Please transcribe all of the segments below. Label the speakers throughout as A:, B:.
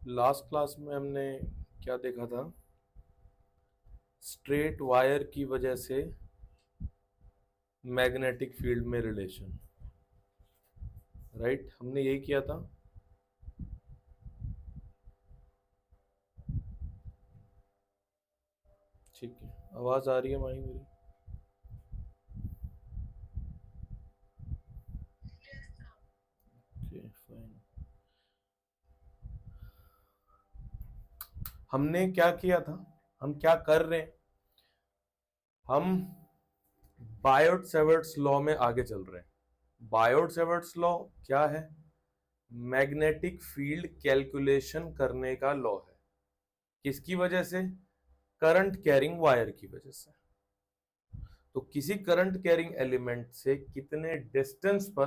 A: Last class में हमने क्या देखा था? स्ट्रेट वायर की वजह से मैग्नेटिक फील्ड में रिलेशन, राइट? हमने यही किया था। ठीक है, आवाज आ रही है माही मेरी? Okay fine. हमने क्या किया था, हम क्या कर रहे हैं? हम बायोट सेवर्ट्स लॉ में आगे चल रहे हैं। बायोट सेवर्ट्स लॉ क्या है? मैग्नेटिक फील्ड कैलकुलेशन करने का लॉ है। किसकी वजह से? करंट कैरिंग वायर की वजह से। तो किसी करंट कैरिंग एलिमेंट से कितने डिस्टेंस पर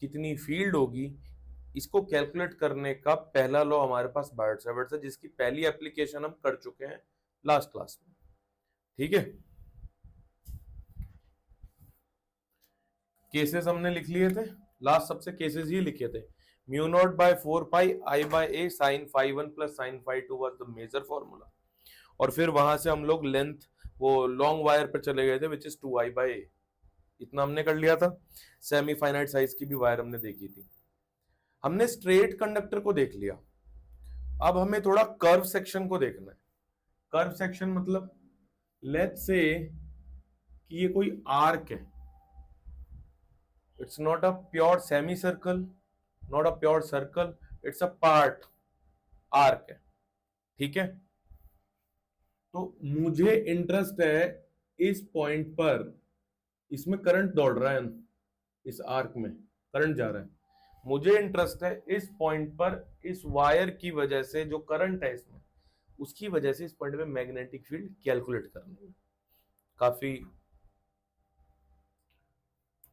A: कितनी फील्ड होगी, इसको कैलकुलेट करने का पहला लॉ हमारे पास बायोट सेवर्ट्स है, जिसकी पहली एप्लीकेशन हम कर चुके हैं लास्ट क्लास में। ठीक है, केसेस हमने लिख लिए थे लास्ट, सबसे केसेस ही लिखे थे। Mu naught by 4 pi I by A sine phi 1 plus sine phi 2 was the major formula. और फिर वहां से हम लोग लेंथ वो लॉन्ग वायर पर चले गए थे, विच इज 2 आई बाय ए। इतना हमने कर लिया था। सेमी फाइनाइट साइज की भी वायर हमने देखी थी। हमने स्ट्रेट कंडक्टर को देख लिया। अब हमें थोड़ा कर्व सेक्शन को देखना है। कर्व सेक्शन मतलब लेट्स से कि ये कोई आर्क है। It's not a pure semi circle, not a pure circle, it's a part arc है। ठीक है, तो मुझे इंटरेस्ट है इस पॉइंट पर, इसमें करंट दौड़ रहा है, इस आर्क में करंट जा रहा है। मुझे इंटरेस्ट है इस पॉइंट पर, इस वायर की वजह से जो करंट है इसमें, उसकी वजह से इस पॉइंट पे मैग्नेटिक फील्ड कैलकुलेट करने में काफी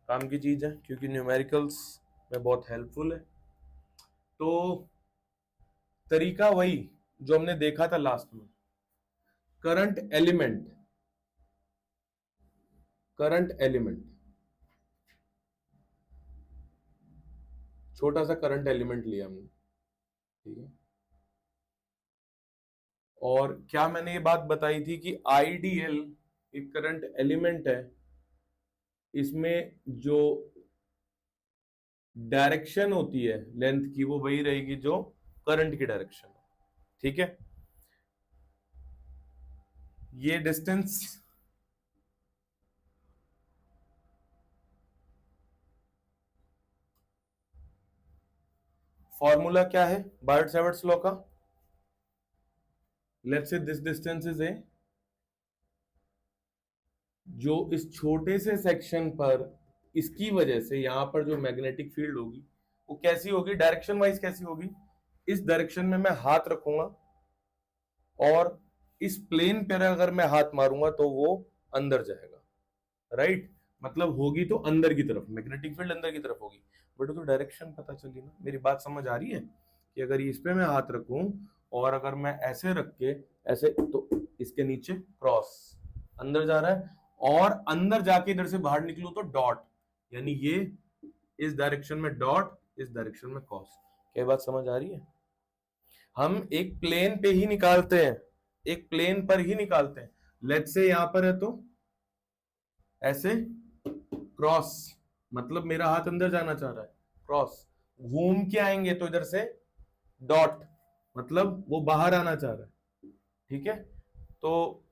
A: काम की चीज है, क्योंकि न्यूमेरिकल्स में बहुत हेल्पफुल है। तो तरीका वही जो हमने देखा था लास्ट में। करंट एलिमेंट, करंट एलिमेंट, छोटा सा करंट एलिमेंट लिया हमने। ठीक है, और क्या मैंने ये बात बताई थी कि आईडीएल एक करंट एलिमेंट है, इसमें जो डायरेक्शन होती है लेंथ की वो वही रहेगी जो करंट की डायरेक्शन है। ठीक है, ये डिस्टेंस फॉर्मूला क्या है बायोट सेवर्ट्स लॉ का? Let's say this distance is a, जो इस छोटे से सेक्शन पर इसकी वजह से यहां पर जो मैग्नेटिक फील्ड होगी वो कैसी होगी, डायरेक्शन वाइज कैसी होगी? इस डायरेक्शन में मैं हाथ रखूंगा और इस प्लेन पर अगर मैं हाथ मारूंगा तो वो अंदर जाएगा, राइट? मतलब होगी तो अंदर की तरफ, मैग्नेटिक फील्ड अंदर की तरफ होगी। बट तो डायरेक्शन पता चली ना, मेरी बात समझ आ रही है? कि अगर इस पे मैं हाथ रखूं और अगर मैं ऐसे रख के ऐसे, तो इसके नीचे क्रॉस अंदर जा रहा है, और अंदर जाके इधर से बाहर निकलूं तो डॉट, यानी ये इस डायरेक्शन में डॉट, इस डायरेक्शन में क्रॉस। क्या बात समझ आ रही है? हम एक प्लेन पे ही निकालते हैं, एक प्लेन पर ही निकालते हैं। लेट्स से यहां पर है तो ऐसे क्रॉस, मतलब मेरा हाथ अंदर जाना चाह रहा है, क्रॉस। घूम के आएंगे तो इधर से डॉट, मतलब वो बाहर आना चाह रहा है। ठीक है, तो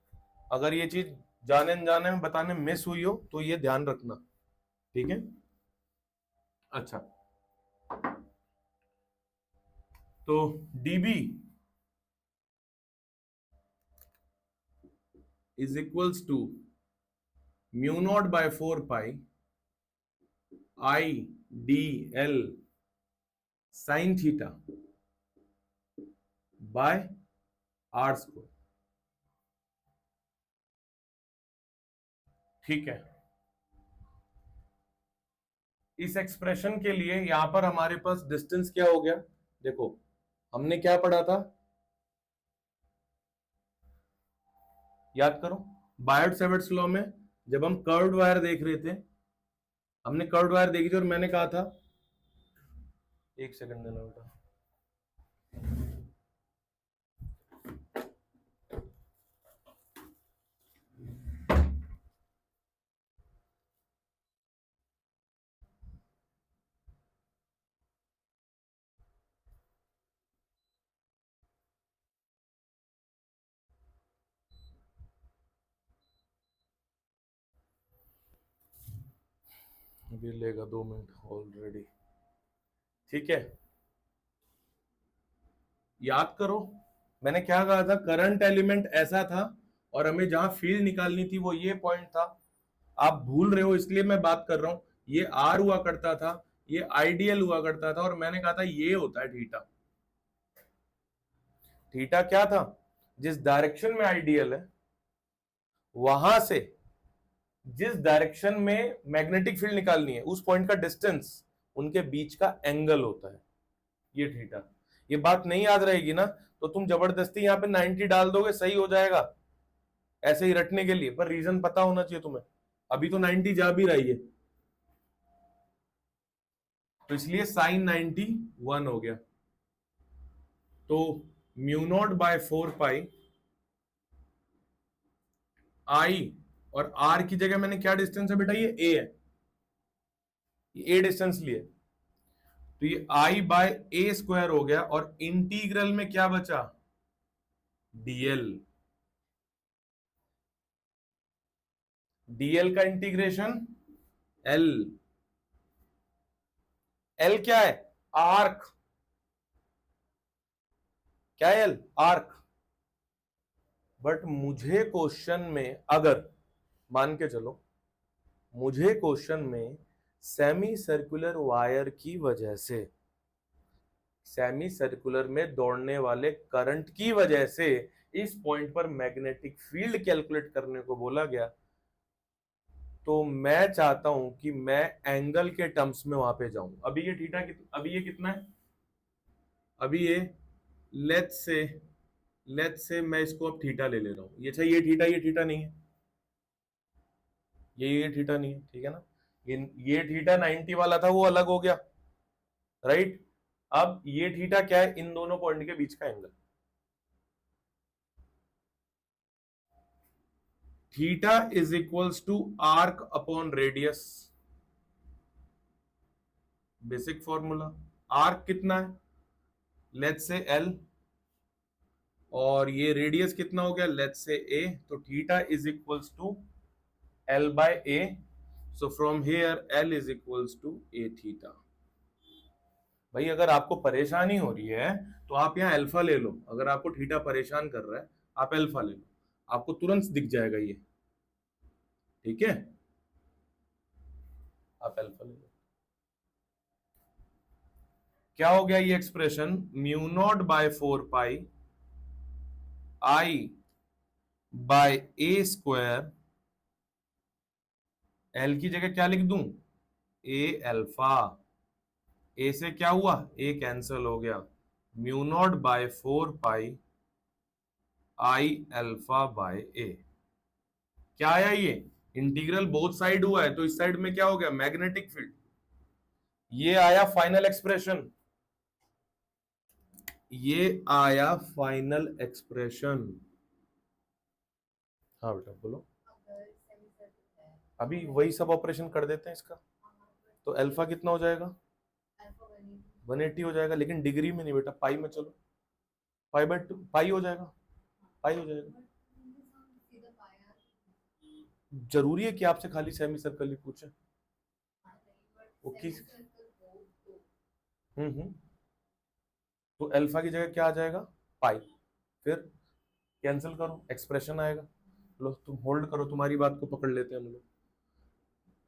A: अगर ये चीज जाने अनजाने में बताने मिस हुई हो तो ये ध्यान रखना। ठीक है, अच्छा, तो dB is equals to mu naught by 4 pi I D L sine theta by R square. ठीक है, इस एक्सप्रेशन के लिए यहां पर हमारे पास डिस्टेंस क्या हो गया? देखो, हमने क्या पढ़ा था, याद करो। बायोट सेवर्ट्स लॉ में जब हम कर्व्ड वायर देख रहे थे, हमने कर्व्ड वायर देखी थी और मैंने कहा था, एक सेकंड देना बेटा, अभी लेगा 2 मिनट ऑलरेडी। ठीक है, याद करो मैंने क्या कहा था, करंट एलिमेंट ऐसा था और हमें जहां फील्ड निकालनी थी वो ये पॉइंट था। आप भूल रहे हो इसलिए मैं बात कर रहा हूं। ये आर हुआ करता था, ये आइडियल हुआ करता था, और मैंने कहा था ये होता है थीटा। थीटा क्या था, जिस डायरेक्शन में आइडियल है वहां से जिस डायरेक्शन में मैग्नेटिक फील्ड निकालनी है उस पॉइंट का डिस्टेंस उनके बीच का एंगल होता है, ये थीटा। ये बात नहीं याद रहेगी ना तो तुम जबरदस्ती यहां पे 90 डाल दोगे, सही हो जाएगा ऐसे ही रटने के लिए, पर रीजन पता होना चाहिए तुम्हें। अभी तो 90 जा भी रही है, तो इसलिए साइन 91 हो गया। तो म्यू नॉट बाय 4 पाई आई, और आर की जगह मैंने क्या डिस्टेंस है बेटा, ये ए है, ये ए डिस्टेंस लिए, तो ये आई बाय ए स्क्वायर हो गया, और इंटीग्रल में क्या बचा, डीएल। डीएल का इंटीग्रेशन एल, एल क्या है, आर्क, क्या है एल, आर्क। बट मुझे क्वेश्चन में, अगर मान के चलो मुझे क्वेश्चन में सेमी सर्कुलर वायर की वजह से, सेमी सर्कुलर में दौड़ने वाले करंट की वजह से इस पॉइंट पर मैग्नेटिक फील्ड कैलकुलेट करने को बोला गया, तो मैं चाहता हूं कि मैं एंगल के टर्म्स में वहां पे जाऊं। अभी ये थीटा अभी ये कितना है, अभी ये लेट्स से मैं इसको अब थीटा ले रहा हूं, ये थीटा नहीं है, ये थीटा नहीं है, ठीक है ना। ये थीटा 90 वाला था वो अलग हो गया, राइट। अब ये थीटा क्या है, इन दोनों पॉइंट के बीच का angle. Theta is equals to arc upon radius, basic formula. Arc कितना है, लेट्स से एल, और ये रेडियस कितना हो गया, लेट्स से ए, तो theta is equals to L by A, so from here L is equals to A theta. भाई अगर आपको परेशानी हो रही है तो आप यहाँ अल्फा ले लो, अगर आपको थीटा परेशान कर रहा है आप अल्फा ले लो, आपको तुरंत दिख जाएगा ये, ठीक है, आप अल्फा ले लो। क्या हो गया ये expression, mu naught by 4 pi I by A square, L की जगह क्या लिख दूं, ए अल्फा, ए से क्या हुआ, ए कैंसल हो गया, mu naught by 4 pi I alpha by A. क्या आया ये, इंटीग्रल बोथ साइड हुआ है तो इस साइड में क्या हो गया, मैग्नेटिक फील्ड। ये आया फाइनल एक्सप्रेशन, ये आया फाइनल एक्सप्रेशन। हाँ बेटा बोलो, अभी वही सब ऑपरेशन कर देते हैं इसका, तो अल्फा कितना हो जाएगा, 180 हो जाएगा, लेकिन डिग्री में नहीं बेटा, पाई में चलो, पाई बाय 2 पाई हो जाएगा, पाई हो जाएगा। जरूरी है कि आपसे खाली सेमी सर्कल ही पूछे, वो किस, तो अल्फा की जगह क्या आ जाएगा, पाई, फिर कैंसिल करो एक्सप्रेशन आएगा। लो तुम होल्ड करो, तुम्हारी बात को पकड़ लेते हैं हम लोग।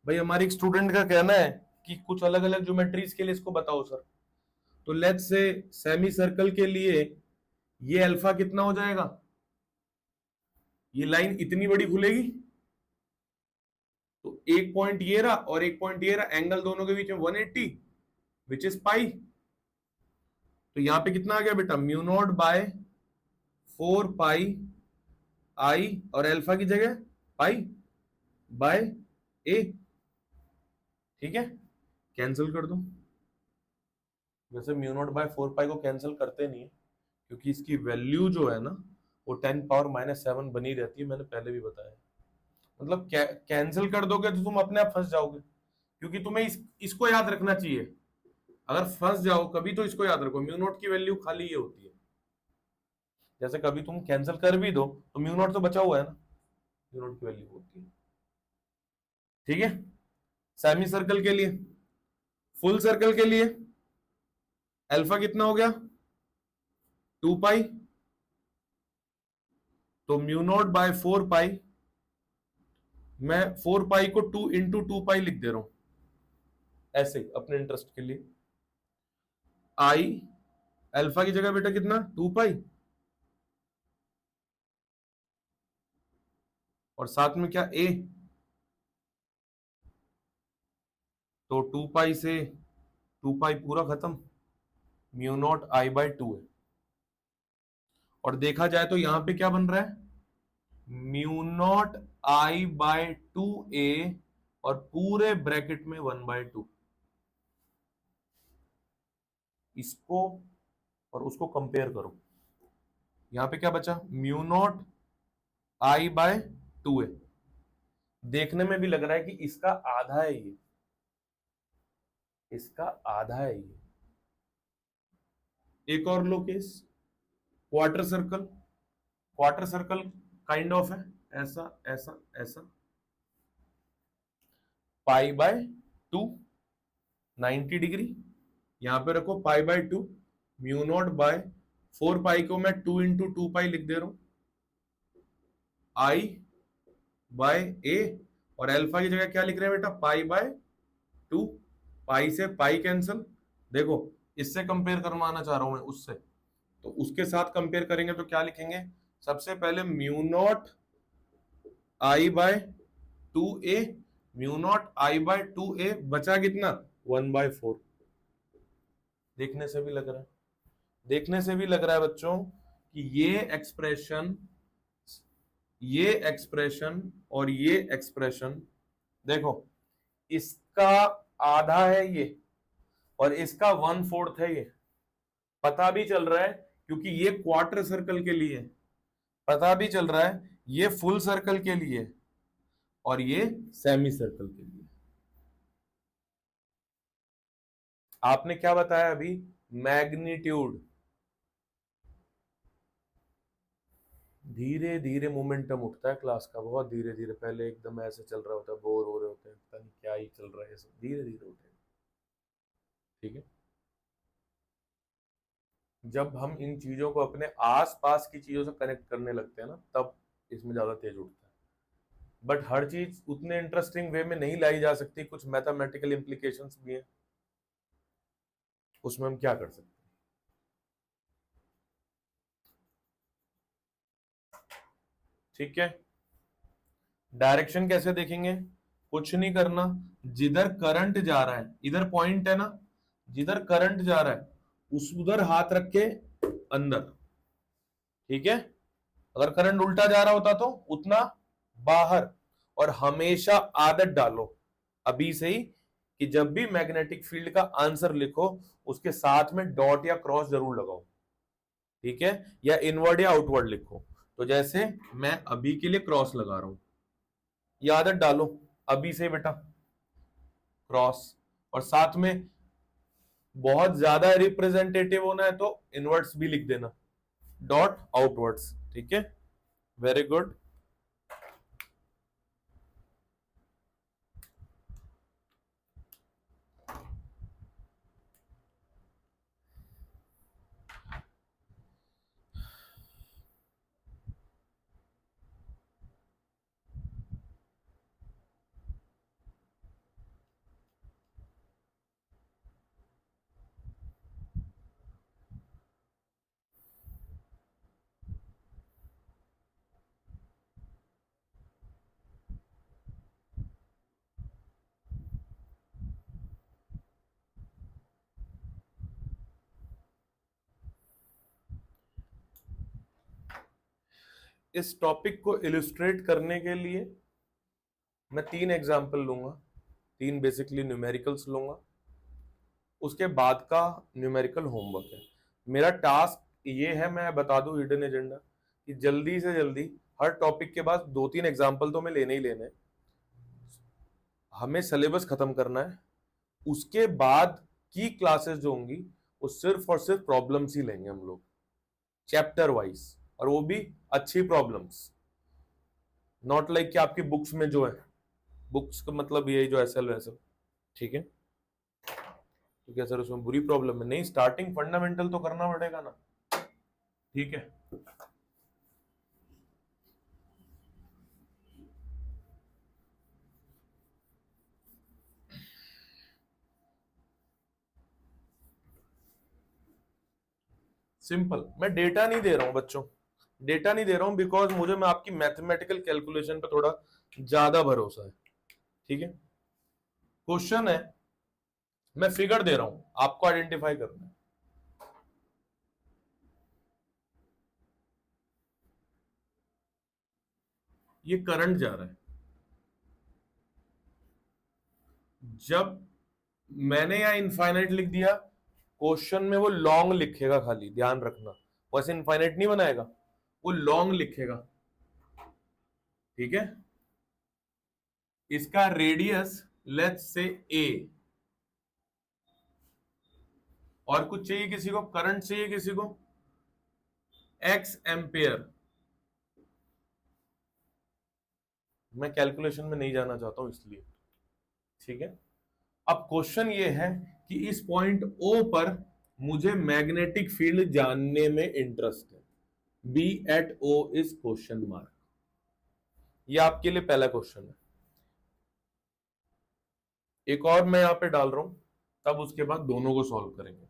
A: भाई हमारे एक स्टूडेंट का कहना है कि कुछ अलग अलग ज्योमेट्रीज के लिए इसको बताओ सर, तो लेट्स से सेमी सर्कल के लिए ये अल्फा कितना हो जाएगा, ये लाइन इतनी बड़ी खुलेगी, तो एक पॉइंट ये रहा और एक पॉइंट ये रहा, एंगल दोनों के बीच में 180 विच इज पाई, तो यहां पे कितना आ गया बेटा, म्यू नॉट बाय 4 पाई आई, और अल्फा की जगह पाई बाय ए, ठीक है, कैंसिल कर दो। वैसे म्यू नॉट बाय 4 पाई को कैंसिल करते नहीं है, क्योंकि इसकी वैल्यू जो है ना वो 10⁻⁻7 बनी रहती है, मैंने पहले भी बताया। मतलब कैंसिल कर दोगे तो तुम अपने आप फंस जाओगे, क्योंकि तुम्हें इसको याद रखना चाहिए, अगर फंस जाओ कभी तो इसको याद रखो, म्यू नॉट की वैल्यू खाली ये होती है, जैसे कभी तुम कैंसिल कर भी दो तो म्यू नॉट तो बचा हुआ है ना, म्यू नॉट की वैल्यू होती है, ठीक है। सेमी सर्कल के लिए, फुल सर्कल के लिए अल्फा कितना हो गया 2 पाई, तो म्यू नॉट बाय 4 पाई, मैं 4 पाई को 2 इंटू 2 पाई लिख दे रहा हूं ऐसे अपने इंटरेस्ट के लिए। आई अल्फा की जगह बेटा कितना 2 पाई, और साथ में क्या ए, तो 2 पाई से 2 पाई पूरा खत्म, म्यू नॉट आई बाय 2 है। और देखा जाए तो यहां पे क्या बन रहा है, mu not I bye 2a और पूरे ब्रैकेट में 1/2। इसको और उसको कंपेयर करो, यहां पे क्या बचा mu not I bye 2a, देखने में भी लग रहा है कि इसका आधा है ये, इसका आधा है ये। एक और लो case, quarter circle, quarter circle kind of है ऐसा ऐसा ऐसा, पाई बाय 2 90 डिग्री, यहां पे रखो pi by 2, mu naught by 4 pi को मैं 2 इंटू 2 पाई लिख दे रहा हूं, आई बाय ए, और अल्फा की जगह क्या लिख रहे हैं बेटा पाई बाय 2, पाई से पाई कैंसिल, देखो इससे कंपेयर करवाना चाह रहा हूं मैं उससे, तो उसके साथ कंपेयर करेंगे तो क्या लिखेंगे, सबसे पहले mu not I bye 2a, mu not I bye 2a, बचा कितना 1/4। देखने से भी लग रहा है, देखने से भी लग रहा है बच्चों कि ये एक्सप्रेशन और ये एक्सप्रेशन, देखो इसका आधा है ये और इसका 1/4 है ये, पता भी चल रहा है क्योंकि ये क्वार्टर सर्कल के लिए, पता भी चल रहा है ये फुल सर्कल के लिए और ये सेमी सर्कल के लिए। आपने क्या बताया अभी, मैग्नीट्यूड, धीरे धीरे मोमेंटम उठता है क्लास का, बहुत धीरे धीरे, पहले एकदम ऐसे चल रहा होता है, बोर हो रहे होते हैं, पता नहीं क्या ही चल रहा है, सब धीरे धीरे उठेगा, ठीक है। जब हम इन चीजों को अपने आसपास की चीजों से कनेक्ट करने लगते हैं ना, तब इसमें ज्यादा तेज उठता है, बट हर चीज उतने इंटरेस्टिंग वे में नहीं लाई जा सकती, कुछ मैथमेटिकल इंप्लीकेशंस भी हैं, उसमें हम क्या कर सकते हैं, ठीक है। डायरेक्शन कैसे देखेंगे, कुछ नहीं करना, जिधर करंट जा रहा है, इधर पॉइंट है ना, जिधर करंट जा रहा है उस उधर हाथ रख के अंदर, ठीक है। अगर करंट उल्टा जा रहा होता तो उतना बाहर, और हमेशा आदत डालो अभी से ही कि जब भी मैग्नेटिक फील्ड का आंसर लिखो उसके साथ में डॉट या क्रॉस जरूर लगाओ, ठीक है, या इनवर्ड या आउटवर्ड लिखो। तो जैसे मैं अभी के लिए क्रॉस लगा रहा हूं, ये आदत डालो अभी से बेटा, क्रॉस, और साथ में बहुत ज्यादा रिप्रेजेंटेटिव होना है तो इनवर्ड्स भी लिख देना, डॉट आउटवर्ड्स, ठीक है, वेरी गुड। इस टॉपिक को इलस्ट्रेट करने के लिए मैं 3 एग्जाम्पल लूंगा, 3 बेसिकली न्यूमेरिकल्स लूंगा, उसके बाद का न्यूमेरिकल होमवर्क है। मेरा टास्क ये है, मैं बता दूं हिडन एजेंडा, कि जल्दी से जल्दी हर टॉपिक के बाद 2-3 एग्जाम्पल तो मैं लेने ही लेने, हमें सिलेबस खत्म करना है, उसके बाद की क्लासेस जो होंगी वो सिर्फ और सिर्फ प्रॉब्लम्स ही लेंगे हम लोग, चैप्टर वाइज, और वो भी अच्छी प्रॉब्लम्स, नॉट लाइक कि आपकी बुक्स में जो है, बुक्स का मतलब यही जो एसएल वैसल, ठीक है, तो क्या सर उसमें बुरी प्रॉब्लम है? नहीं, स्टार्टिंग फंडामेंटल तो करना पड़ेगा ना। ठीक है, सिंपल। मैं डेटा नहीं दे रहा हूं बच्चों, डेटा नहीं दे रहा हूं बिकॉज मुझे मैं आपकी मैथमेटिकल कैलकुलेशन पे थोड़ा ज्यादा भरोसा है। ठीक है, क्वेश्चन है, मैं फिगर दे रहा हूं, आपको आइडेंटिफाई करना है। ये करंट जा रहा है, जब मैंने यहां इनफाइनाइट लिख दिया, क्वेश्चन में वो लॉन्ग लिखेगा, खाली ध्यान रखना, वैसे इनफाइनाइट नहीं बनाएगा, वो लॉन्ग लिखेगा। ठीक है, इसका रेडियस लेट्स से ए, और कुछ चाहिए किसी को, करंट चाहिए किसी को, एक्स एम्पेयर। मैं कैलकुलेशन में नहीं जाना चाहता हूं इसलिए। ठीक है, अब क्वेश्चन ये है कि इस पॉइंट ओ पर मुझे मैग्नेटिक फील्ड जानने में इंटरेस्ट है। B at O is question mark. ये आपके लिए पहला क्वेश्चन है। एक और मैं यहां पे डाल रहा हूं, तब उसके बाद दोनों को सॉल्व करेंगे।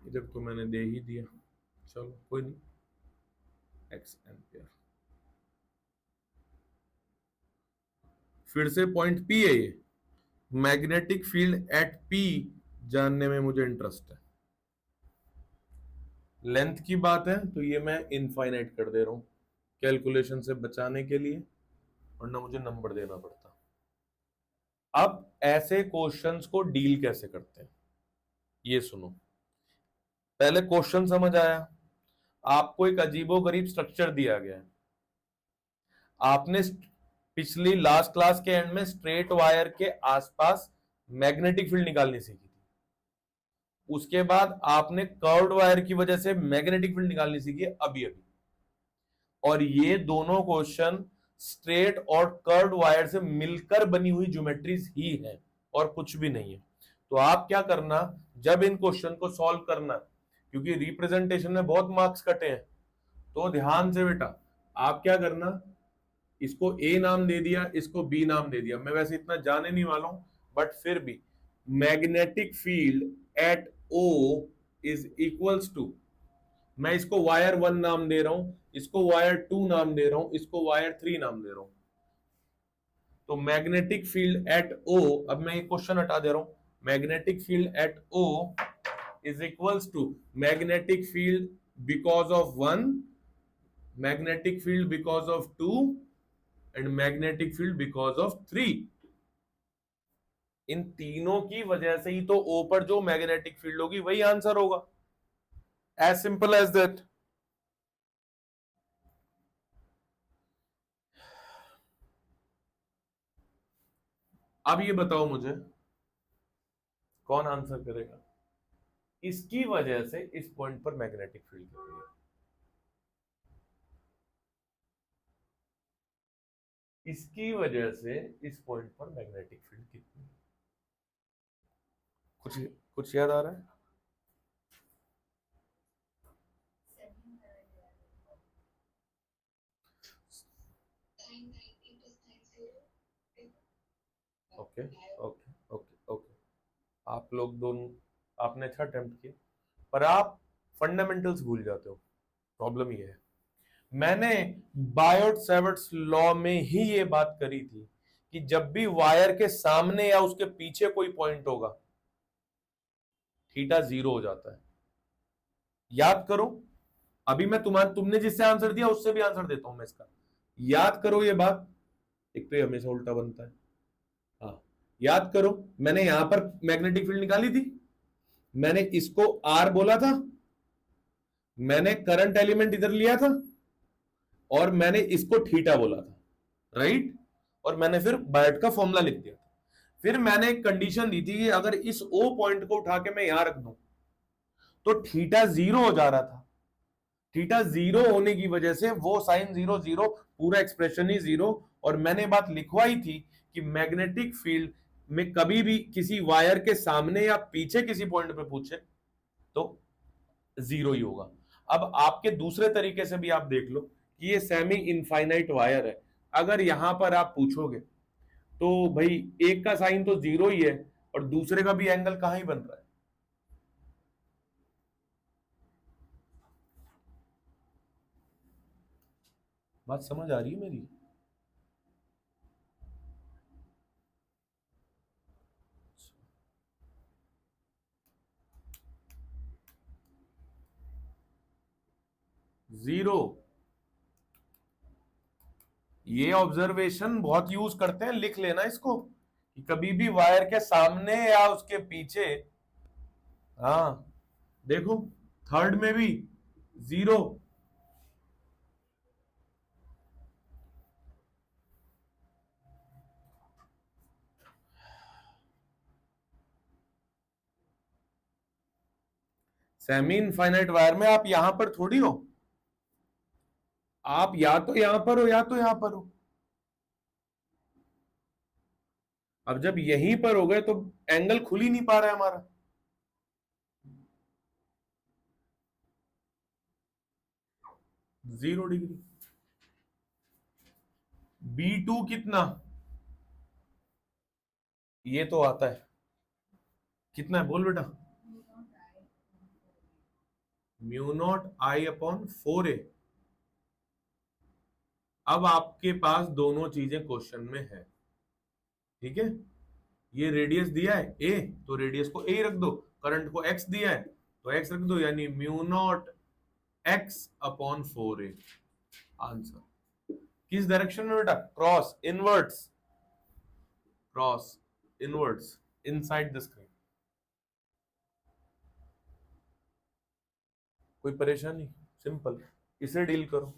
A: इधर तो मैंने दे ही दिया, चलो कोई नहीं, एक्स एम्पियर। फिर से पॉइंट पी है ये, मैग्नेटिक फील्ड एट पी जानने में मुझे इंटरेस्ट है। लेंथ की बात है तो ये मैं इनफाइनाइट कर दे रहा हूं कैलकुलेशन से बचाने के लिए, वरना मुझे नंबर देना पड़ता। अब ऐसे क्वेश्चंस को डील कैसे करते हैं ये सुनो। पहले क्वेश्चन समझ आया, आपको एक अजीबोगरीब स्ट्रक्चर दिया गया है, आपने पिछली लास्ट क्लास के एंड में स्ट्रेट वायर के आसपास मैग्नेटिक फील्ड निकालनी सीखी थी, उसके बाद आपने कर्व्ड वायर की वजह से मैग्नेटिक फील्ड निकालनी सीखी है अभी अभी। और ये दोनों क्वेश्चन स्ट्रेट और कर्व्ड वायर से मिलकर बनी हुई ज्योमेट्रीज ही है और कुछ भी नहीं है। तो आप क्या करना, जब इन क्वेश्चन को सॉल्व करना, क्योंकि रिप्रेजेंटेशन में बहुत मार्क्स कटे हैं, तो ध्यान से बेटा आप क्या करना, इसको ए नाम दे दिया, इसको बी नाम दे दिया। मैं वैसे इतना जाने नहीं वाला हूं, बट फिर भी magnetic field at O is equals to, मैं इसको वायर 1 नाम दे रहा हूं, इसको वायर 2 नाम दे रहा हूं, इसको वायर 3 नाम दे रहा हूं। तो मैग्नेटिक फील्ड एट ओ, अब मैं ये क्वेश्चन हटा दे रहा हूं, magnetic field at O is equals to magnetic field because of 1, magnetic field because of 2 and magnetic field because of 3। इन तीनों की वजह से ही तो ओ पर जो मैग्नेटिक फील्ड होगी वही आंसर होगा, एज सिंपल एज दैट। अब ये बताओ मुझे, कौन आंसर करेगा, इसकी वजह से इस पॉइंट पर मैग्नेटिक फील्ड कितनी है, इसकी वजह से इस पॉइंट पर मैग्नेटिक फील्ड कितनी है? कुछ कुछ याद आ रहा है? ओके ओके ओके ओके, आप लोग दोनों, आपने अच्छा अटेम्प्ट किया, पर आप फंडामेंटल्स भूल जाते हो, प्रॉब्लम ये है। मैंने बायोट सेवर्ट्स लॉ में ही ये बात करी थी कि जब भी वायर के सामने या उसके पीछे कोई पॉइंट होगा, थीटा 0 हो जाता है। याद करो, अभी मैं तुमने जिससे आंसर दिया उससे भी आंसर देता हूं मैं इसका, याद करो ये बात। एक तो ये हमेशा उल्टा बनता है, हाँ याद करो, मैंने यहां पर मैग्नेटिक फील्ड निकाली थी, मैंने इसको आर बोला था, मैंने करंट एलिमेंट इधर लिया था, और मैंने इसको थीटा बोला था, राइट, और मैंने फिर बायट का फॉर्मूला लिख दिया था। फिर मैंने एक कंडीशन दी थी कि अगर इस ओ पॉइंट को उठा के मैं यहां रख दूं तो थीटा जीरो हो जा रहा था। थीटा जीरो होने की वजह से वो साइन जीरो जीरो, पूरा एक्सप्रेशन ही जीरो। और मैंने बात लिखवाई थी कि मैग्नेटिक फील्ड में कभी भी किसी वायर के सामने या पीछे किसी पॉइंट पे पूछे तो जीरो ही होगा। अब आपके दूसरे तरीके से भी आप देख लो कि ये सेमी इनफाइनाइट वायर है, अगर यहां पर आप पूछोगे तो भाई एक का साइन तो जीरो ही है और दूसरे का भी एंगल कहां ही बन रहा है। बात समझ आ रही है मेरी? जीरो, ये ऑब्जर्वेशन बहुत यूज करते हैं, लिख लेना इसको कि कभी भी वायर के सामने या उसके पीछे, हाँ देखो थर्ड में भी जीरो। सेमी इनफाइनाइट वायर में आप यहां पर थोड़ी हो, आप या तो यहां पर हो या तो यहां पर हो। अब जब यहीं पर हो गए तो एंगल खुल ही नहीं पा रहा है हमारा। Zero degree. B2 कितना, ये तो आता है, कितना है बोल बेटा? Mu not I upon 4a। अब आपके पास दोनों चीजें क्वेश्चन में है, ठीक है। ये रेडियस दिया है a, तो रेडियस को a रख दो, करंट को x दिया है तो x रख दो, यानी mu naught x upon 4a। Answer किस डायरेक्शन में बेटा? Cross inverts, cross inverts inside the screen. कोई परेशानी? सिंपल, इसे डील करो।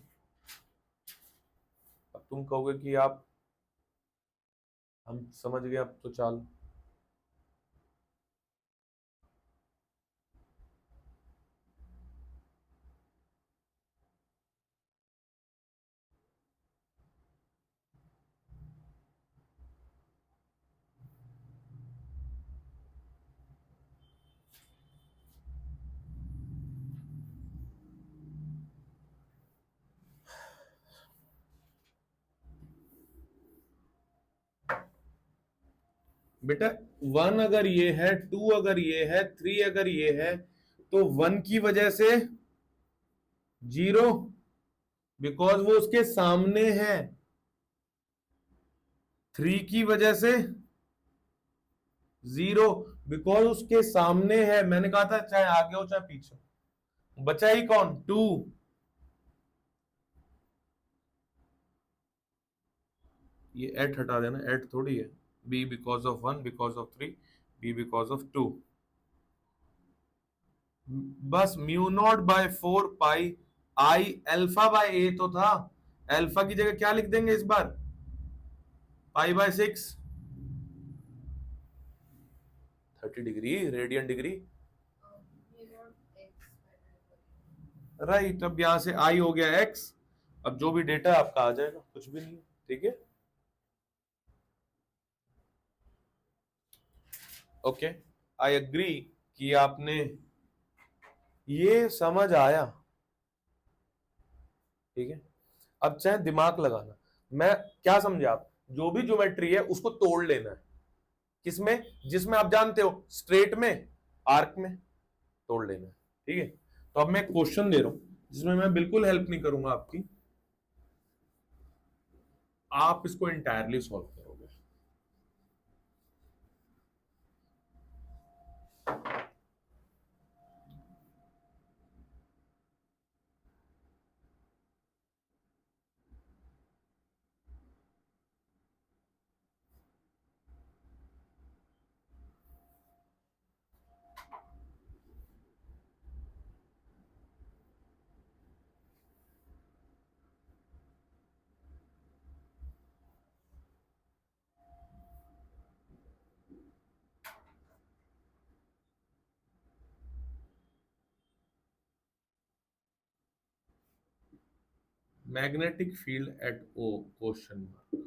A: अब तुम कहोगे कि आप, हम समझ गए अब तो चाल। बेटा 1 अगर ये है, 2 अगर ये है, 3 अगर ये है, तो 1 की वजह से जीरो, बिकॉज वो उसके सामने है। 3 की वजह से जीरो, बिकॉज उसके सामने है। मैंने कहा था चाहे आगे हो चाहे पीछे। बचा ही कौन? 2। ये एट हटा देना, एट थोड़ी है। B because of 1, because of 3, B because of 2। बस mu naught by 4 pi I alpha by a तो था। अल्फा की जगह क्या लिख देंगे इस बार? Pi by 6। 30 degree radian degree, right. अब यहां से आई हो गया एक्स, अब जो भी डेटा आपका आ जाएगा, कुछ भी नहीं, ठीक है। ओके, आई एग्री कि आपने ये समझ आया, ठीक है। अब चाहे दिमाग लगाना, मैं क्या समझे आप, जो भी ज्योमेट्री है उसको तोड़ लेना है। किसमें? जिसमें आप जानते हो, स्ट्रेट में, आर्क में, तोड़ लेना है, ठीक है। तो अब मैं क्वेश्चन दे रहा हूं जिसमें मैं बिल्कुल हेल्प नहीं करूंगा आपकी, आप इसको इंटायरली सॉल्व करोगे। Magnetic field at O question mark,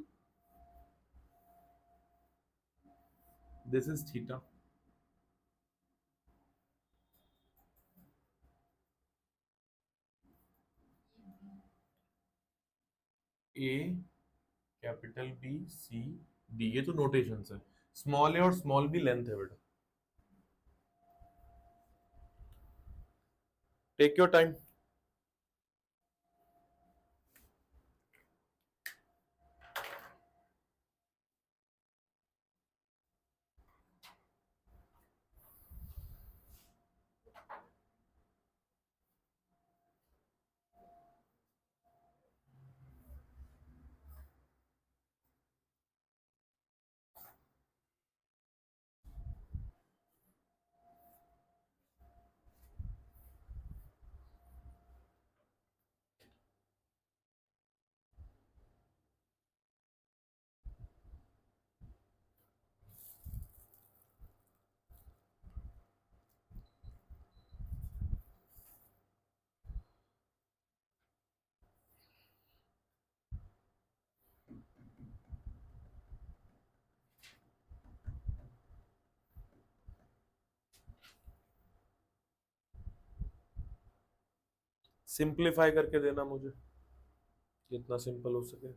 A: this is theta, A capital B C D, ये तो नोटेशंस है, स्मॉल ए और स्मॉल बी लेंथ है बेटा, टेक योर टाइम। सिंप्लीफाई करके देना मुझे जितना सिंपल हो सके।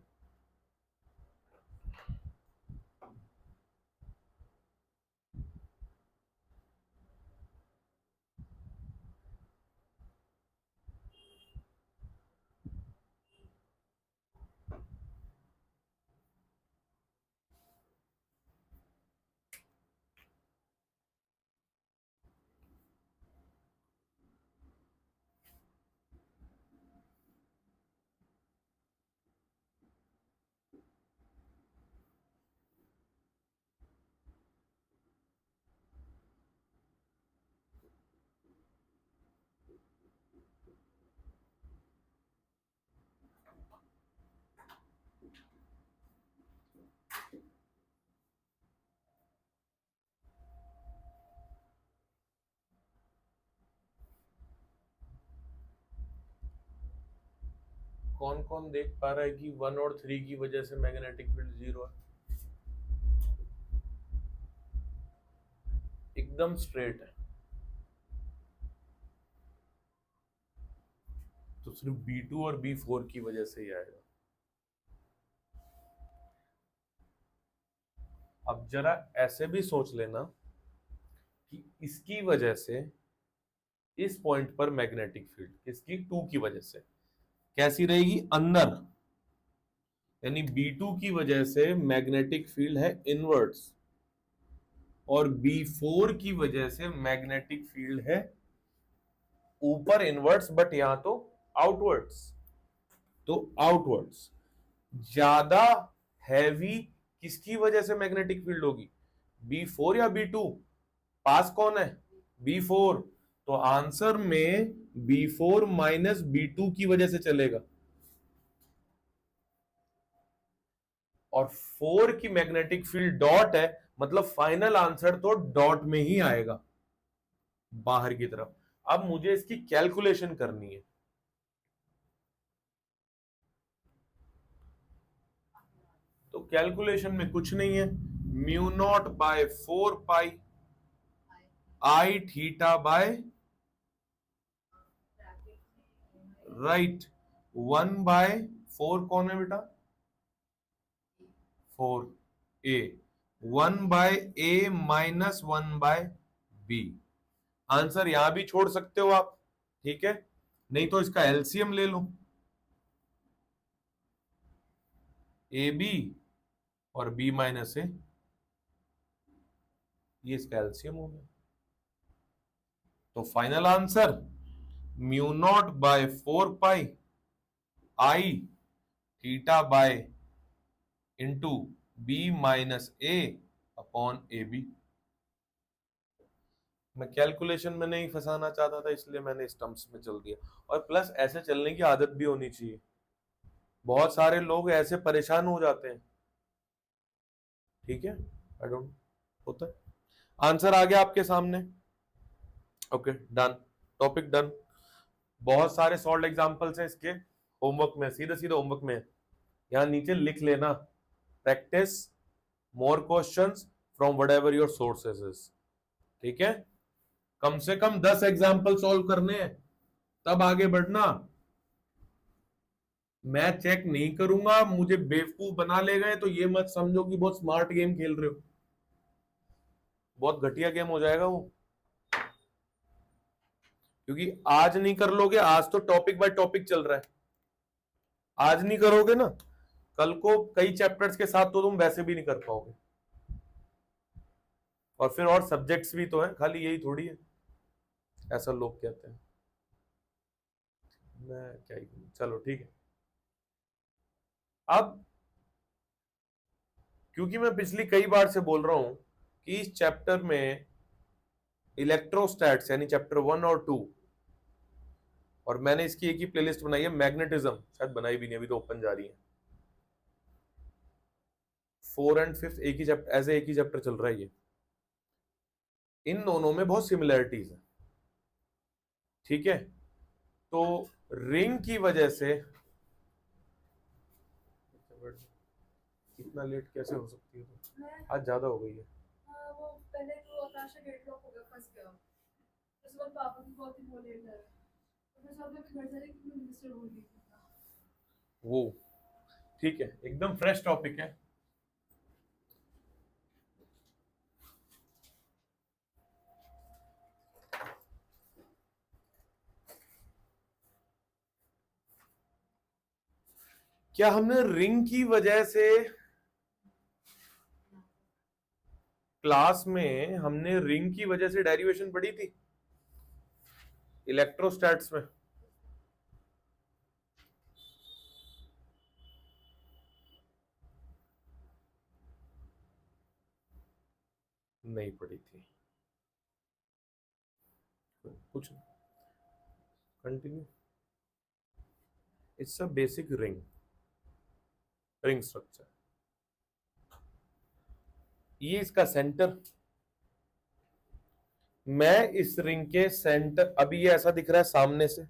A: कौन कौन देख पा रहा है कि 1 और 3 की वजह से मैग्नेटिक फील्ड 0 है? एकदम स्ट्रेट है, तो सिर्फ B2 और B4 की वजह से ही आएगा। अब जरा ऐसे भी सोच लेना कि इसकी वजह से इस पॉइंट पर मैग्नेटिक फील्ड किसकी, 2 की वजह से कैसी रहेगी, अंदर, यानी B2 की वजह से मैग्नेटिक फील्ड है इनवर्ड्स और B4 की वजह से मैग्नेटिक फील्ड है ऊपर इनवर्ड्स, बट यहां तो आउटवर्ड्स। तो आउटवर्ड्स ज्यादा हैवी किसकी वजह से मैग्नेटिक फील्ड होगी, B4 या B2? पास कौन है, B4, तो आंसर में B4 माइनस B2 की वजह से चलेगा, और 4 की मैग्नेटिक फील्ड डॉट है, मतलब फाइनल आंसर तो डॉट में ही आएगा बाहर की तरफ। अब मुझे इसकी कैलकुलेशन करनी है, तो कैलकुलेशन में कुछ नहीं है, mu naught by 4 pi I theta by right 1/4 कौन है बेटा, 4 ए, 1/a माइनस 1/b। आंसर यहां भी छोड़ सकते हो आप, ठीक है, नहीं तो इसका एलसीएम ले लो, ए बी और बी माइनस ए, ये इसका एलसीएम हो गया। तो final answer mu naught by 4 pi I theta by into B minus A upon A B. मैं कैलकुलेशन में नहीं फंसाना चाहता था, इसलिए मैंने इस टर्म्स में चल दिया, और प्लस ऐसे चलने की आदत भी होनी चाहिए, बहुत सारे लोग ऐसे परेशान हो जाते हैं, ठीक है, आई डोंट, होता है। आंसर आ गया आपके सामने, ओके डन, टॉपिक डन। बहुत सारे सॉल्व एग्जांपल्स हैं इसके, होमवर्क में, सीधे सीधे होमवर्क में यहां नीचे लिख लेना, practice more questions from whatever your sources is. ठीक है, कम से कम 10 एग्जाम्पल सॉल्व करने हैं, तब आगे बढ़ना। मैं चेक नहीं करूंगा, मुझे बेवकूफ बना ले गए तो ये मत समझो कि बहुत स्मार्ट गेम खेल रहे हो, बहुत घटिया गेम हो जाएगा वो। क्योंकि आज नहीं कर लोगे, आज तो टॉपिक बाय टॉपिक चल रहा है, आज नहीं करोगे ना, कल को कई चैप्टर्स के साथ तो तुम वैसे भी नहीं कर पाओगे। और फिर और सब्जेक्ट्स भी तो हैं, खाली यही थोड़ी है, ऐसा लोग कहते हैं। मैं क्या ही कहूं, चलो ठीक है। अब क्योंकि मैं पिछली कई बार से बोल रहा हूं कि इस चैप्टर में इलेक्ट्रोस्टैट्स यानी चैप्टर 1 और 2, और मैंने इसकी एक ही प्लेलिस्ट बनाई है, मैग्नेटिज्म शायद बनाई भी नहीं, अभी तो ओपन जा रही है। 4 एंड 5 एक ही चैप्टर, ऐसे एक ही चैप्टर चल रहा है ये। इन दोनों में बहुत सिमिलरिटीज है, ठीक है। तो रिंग की वजह से, इतना लेट कैसे हो सकती है, तो आज ज्यादा हो गई है।
B: वो पहले तो आकाशा गेट लॉक हो गया, फंस गया, उसके बाद पापा की बहुत ही वो लेट है, तो फिर साथ में घर जा रही कि मिनिस्टर हो गई
A: वो ठीक है, एकदम फ्रेश टॉपिक है। क्या हमने रिंग की वजह से, क्लास में हमने रिंग की वजह से डेरिवेशन पढ़ी थी इलेक्ट्रोस्टैट्स में? नहीं पढ़ी थी, कुछ continue. It's a basic ring structure. ये इसका सेंटर, मैं इस रिंग के सेंटर, अभी ये ऐसा दिख रहा है सामने से,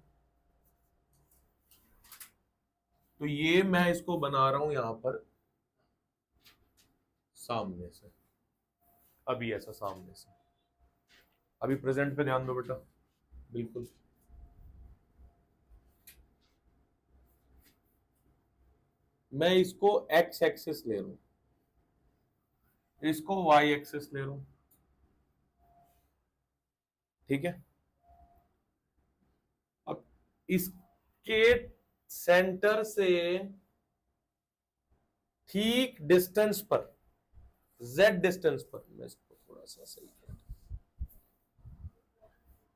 A: तो ये मैं इसको बना रहा हूं यहां पर सामने से, अभी ऐसा सामने से। अभी प्रेजेंट पे ध्यान दो बेटा, बिल्कुल। मैं इसको एक्स एक्सिस ले रहा हूं, इसको वाई एक्सिस ले रहा हूं, ठीक है। अब इसके सेंटर से ठीक डिस्टेंस पर, z डिस्टेंस पर, मैं इसको थोड़ा सा सही कर,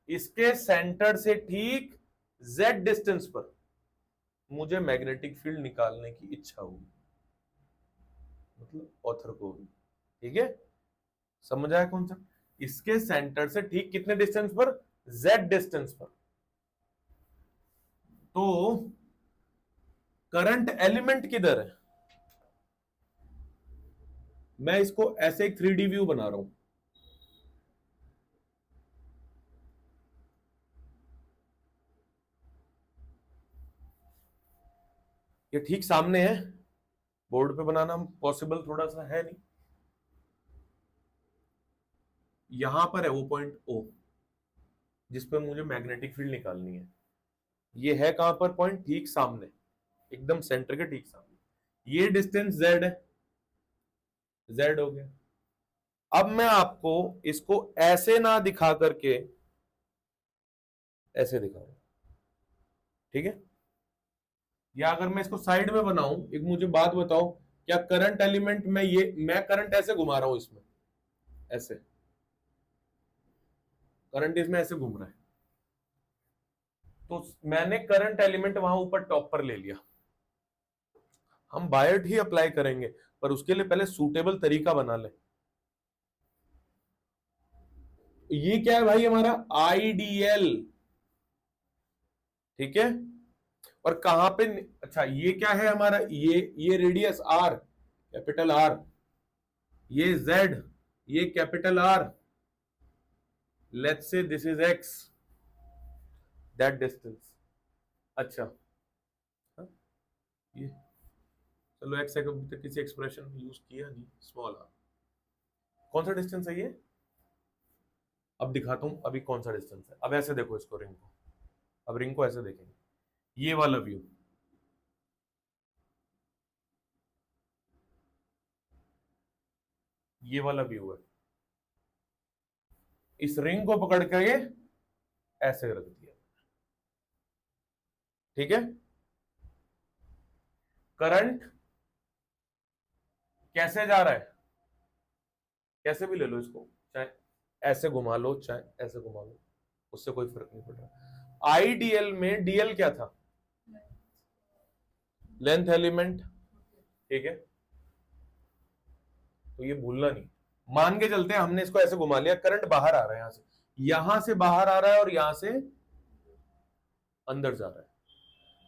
A: इसके सेंटर से ठीक z डिस्टेंस पर मुझे मैग्नेटिक फील्ड निकालने की इच्छा हुई, मतलब ऑथर को भी, ठीक है। समझ आया कौन सा? इसके सेंटर से ठीक कितने डिस्टेंस पर, z डिस्टेंस पर। तो करंट एलिमेंट किधर है? मैं इसको ऐसे एक 3D व्यू बना रहा हूं, ये ठीक सामने है, बोर्ड पे बनाना पॉसिबल थोड़ा सा है नहीं। यहां पर है वो पॉइंट O, जिस पे मुझे मैग्नेटिक फील्ड निकालनी है। ये है कहां पर पॉइंट? ठीक सामने, एकदम सेंटर के ठीक सामने। ये डिस्टेंस z है, z हो गया। अब मैं आपको इसको ऐसे ना दिखा करके ऐसे दिखाऊं, ठीक है। या अगर मैं इसको साइड में बनाऊं, एक मुझे बात बताओ, क्या करंट एलिमेंट में, ये मैं करंट ऐसे घुमा रहा हूं इसमें, ऐसे करंट इसमें ऐसे घूम रहा है, तो मैंने करंट एलिमेंट वहां ऊपर टॉप पर ले लिया। हम बायर्ट ही अप्लाई करेंगे, पर उसके लिए पहले सूटेबल तरीका बना ले। ये क्या है भाई? हमारा आईडीएल, ठीक है। और कहां पे, अच्छा ये क्या है हमारा, ये रेडियस आर, कैपिटल आर, ये जेड, ये capital R, let's say this is x, that distance. अच्छा, ये चलो एक्स तक किसी एक्सप्रेशन यूज किया नहीं, स्मॉल आर। कौन सा डिस्टेंस है ये? अब दिखाता हूं अभी कौन सा डिस्टेंस है। अब ऐसे देखो इसको, रिंग को। अब रिंग को ऐसे देखेंगे, ये वाला व्यू, ये वाला व्यू है। इस रिंग को पकड़ के ये ऐसे रख दिया, ठीक है। करंट कैसे जा रहा है, कैसे भी ले लो इसको, चाहे ऐसे घुमा लो चाहे ऐसे घुमा लो, उससे कोई फर्क नहीं पड़ रहा। आईडीएल में डीएल क्या था? लेंथ एलिमेंट, ठीक है। तो ये भूलना नहीं। मान के चलते हैं हमने इसको ऐसे घुमा लिया, करंट बाहर आ रहा है, यहां से बाहर आ रहा है और यहां से अंदर जा रहा है।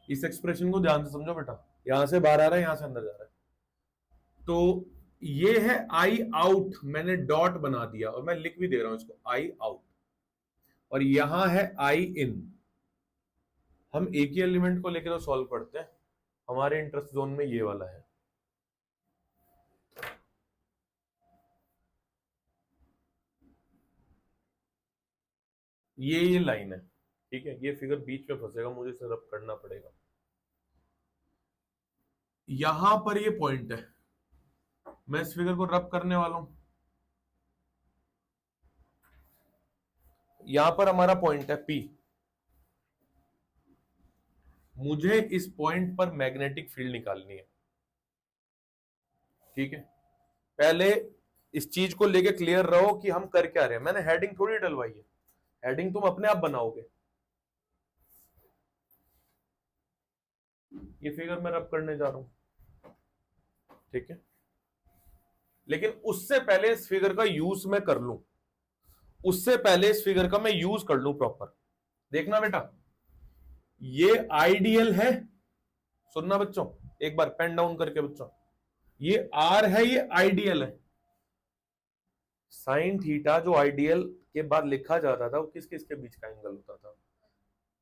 A: इस एक्सप्रेशन को ध्यान से समझो बेटा, यहां से बाहर आ रहा है, यहां से अंदर जा रहा है। तो ये है आई आउट, मैंने डॉट बना दिया और मैं लिख भी दे रहा हूं इसको आई आउट, और यहां है आई इन। हम एक ही एलिमेंट को लेकर तो सॉल्व करते हैं, हमारे इंटरेस्ट जोन में ये वाला है। ये लाइन है, ठीक है। ये फिगर बीच में फंसेगा, मुझे इसे रब करना पड़ेगा। यहां पर ये पॉइंट है, मैं इस फिगर को रब करने वाला हूं। यहां पर हमारा पॉइंट है पी, मुझे इस पॉइंट पर मैग्नेटिक फील्ड निकालनी है, ठीक है। पहले इस चीज को लेके क्लियर रहो कि हम कर क्या रहे हैं। मैंने हेडिंग थोड़ी डलवाई है, हेडिंग तुम अपने आप बनाओगे। ये फिगर मैं रब करने जा रहा हूं, ठीक है। लेकिन उससे पहले इस फिगर का यूज मैं कर लूं, उससे पहले इस फिगर का मैं यूज कर लूं प्रॉपर। देखना बेटा, ये आइडियल है, सुनना बच्चों, एक बार पेन डाउन करके बच्चों, ये आर है, ये आइडियल है। साइन थीटा जो आइडियल के बाद लिखा जाता था, वो किस किस के बीच का एंगल होता था?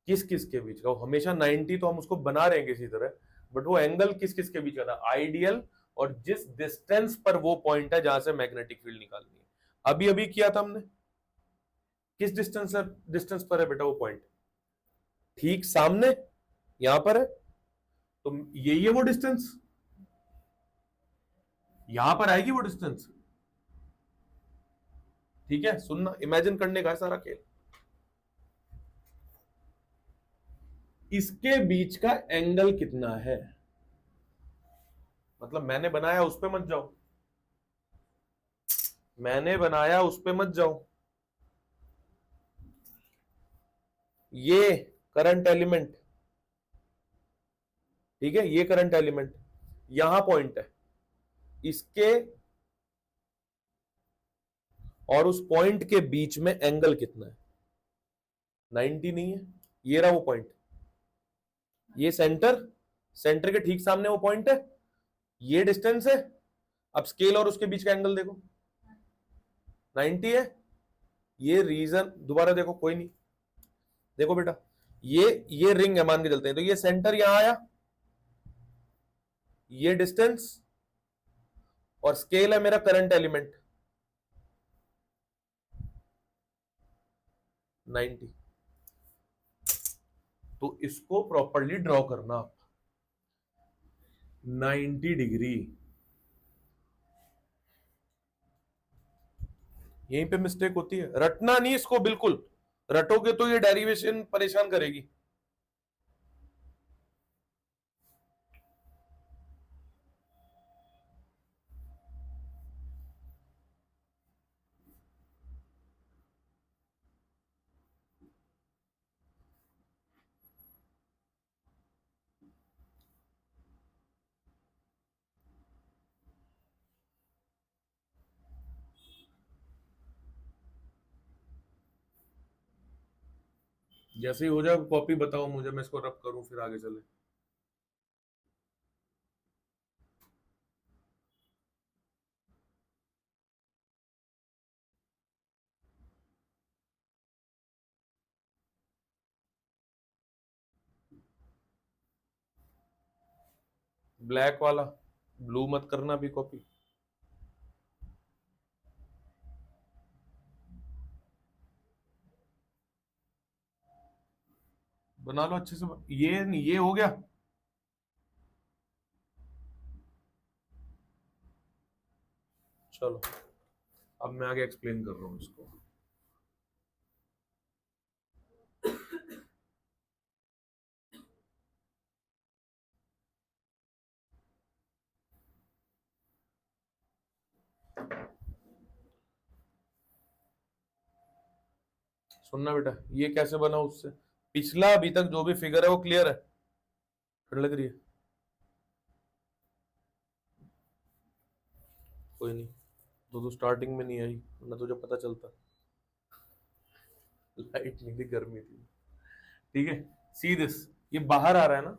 A: किस किस के बीच का? वो हमेशा 90 तो हम उसको बना रहे हैं किसी तरह, बट वो एंगल किस किस के बीच का था? आइडियल और जिस डिस्टेंस पर वो पॉइंट है जहां से मैग्नेटिक फील्ड निकालनी है। अभी अभी किया था हमने, किस डिस्टेंस पर है बेटा वो पॉइंट? ठीक सामने, यहां पर है। तो यही है वो डिस्टेंस, यहां पर आएगी वो डिस्टेंस, ठीक है। सुनना, इमेजिन करने का है सारा खेल। इसके बीच का एंगल कितना है? मतलब मैंने बनाया उस पे मत जाओ, मैंने बनाया उस पे मत जाओ। ये करंट एलिमेंट, ठीक है, ये करंट एलिमेंट, यहां पॉइंट है, इसके और उस पॉइंट के बीच में एंगल कितना है? 90 नहीं है। ये रहा वो पॉइंट, ये सेंटर, सेंटर के ठीक सामने वो पॉइंट है, ये डिस्टेंस है। अब स्केल और उसके बीच का एंगल देखो, 90 है। ये रीजन दोबारा देखो, कोई नहीं। देखो बेटा, ये रिंग है मान के चलते हैं, तो ये सेंटर यहां आया, ये डिस्टेंस, और स्केल है मेरा करंट एलिमेंट 90। तो इसको प्रॉपरली ड्रॉ करना, 90 डिग्री। यहीं पे मिस्टेक होती है, रटना नहीं इसको बिल्कुल, रटोगे तो ये डेरिवेशन परेशान करेगी। जैसे ही हो जाए कॉपी बताओ मुझे, मैं इसको रब करूं फिर आगे चले। ब्लैक वाला, ब्लू मत करना भी कॉपी। बना लो अच्छे से। ये हो गया। चलो अब मैं आगे एक्सप्लेन कर रहा हूं इसको। सुनना बेटा, ये कैसे बना उससे पिछला अभी तक जो भी फिगर है वो क्लियर है, ठंड लग रही है? कोई नहीं, तो स्टार्टिंग में नहीं आई, ना तुझे पता चलता। लाइट नहीं थी, गर्मी थी। ठीक है, सी दिस, ये बाहर आ रहा है ना।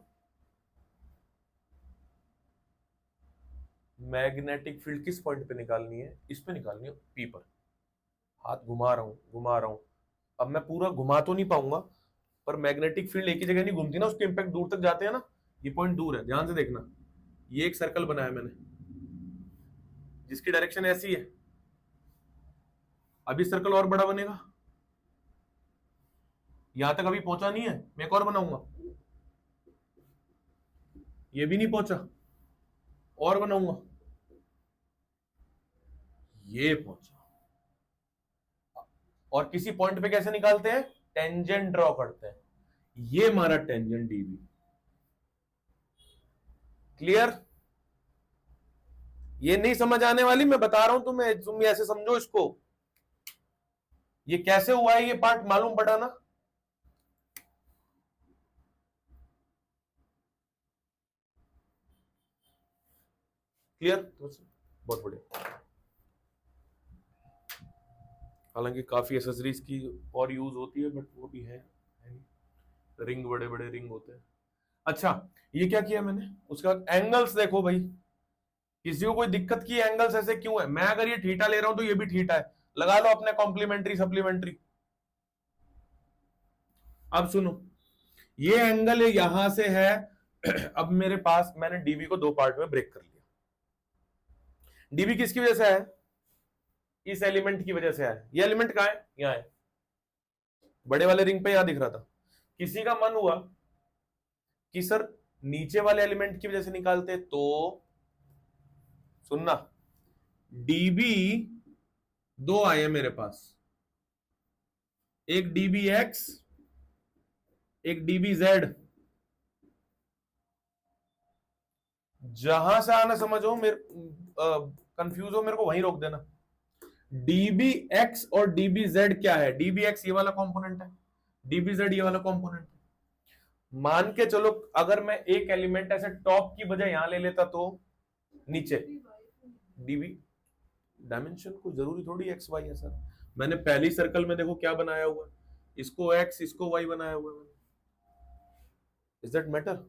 A: मैग्नेटिक फील्ड किस पॉइंट पे निकालनी है? इस पे निकालनी है, पी पर। हाथ घुमा रहा हूं, घुमा रहा हूं। अब मैं पूरा घुमा तो नहीं पाऊंगा, पर मैग्नेटिक फील्ड एक ही जगह नहीं घूमती ना, उसके इंपैक्ट दूर तक जाते हैं ना। ये पॉइंट दूर है, ध्यान से देखना। ये एक सर्कल बनाया मैंने जिसकी डायरेक्शन ऐसी है। अभी सर्कल और बड़ा बनेगा, यहां तक अभी पहुंचा नहीं है, मैं एक और बनाऊंगा। ये भी नहीं पहुंचा, और बनाऊंगा। ये पहुंचा। और किसी पॉइंट पे कैसे निकालते हैं? टेंजेंट ड्रॉ करते हैं। ये हमारा टेंजेंट डीबी। क्लियर? ये नहीं समझ आने वाली, मैं बता रहा हूं तुम्हें, तुम ऐसे समझो इसको। ये कैसे हुआ है, ये पार्ट मालूम पड़ा ना। क्लियर? बहुत बढ़िया। हालांकि काफी एसेसरीज की और यूज होती है, बट वो भी है रिंग, बड़े बड़े रिंग होते हैं। अच्छा, ये क्या किया मैंने, उसके बाद एंगल्स देखो भाई। किसी को कोई दिक्कत की एंगल्स ऐसे क्यों है? मैं अगर ये थीटा ले रहा हूं तो ये भी थीटा है, लगा लो अपने कॉम्प्लीमेंट्री सप्लीमेंट्री। अब सुनो, ये एंगल यहां से है। अब मेरे पास, मैंने डीबी को दो पार्ट में ब्रेक कर लिया। डीबी किसकी वजह से है? इस एलिमेंट की वजह से है। ये एलिमेंट कहां है? यहां है, बड़े वाले रिंग पे, यहां दिख रहा था। किसी का मन हुआ कि सर नीचे वाले एलिमेंट की वजह से निकालते, तो सुनना, डीबी दो आए हैं मेरे पास, एक डीबी एक्स, एक डीबी जेड। जहां से आना समझो, मेरे कंफ्यूज हो मेरे को वहीं रोक देना। डीबी एक्स और डीबी जेड क्या है? डीबी एक्स ये वाला कंपोनेंट है, डीबी जेड ये वाला कंपोनेंट है। मान के चलो, अगर मैं एक एलिमेंट ऐसे टॉप की बजाय यहां ले लेता तो नीचे डीबी, डायमेंशन को जरूरी थोड़ी एक्स वाई है सर। मैंने पहली सर्कल में देखो क्या बनाया हुआ है, इसको एक्स इसको वाई बनाया हुआ है। Is that matter?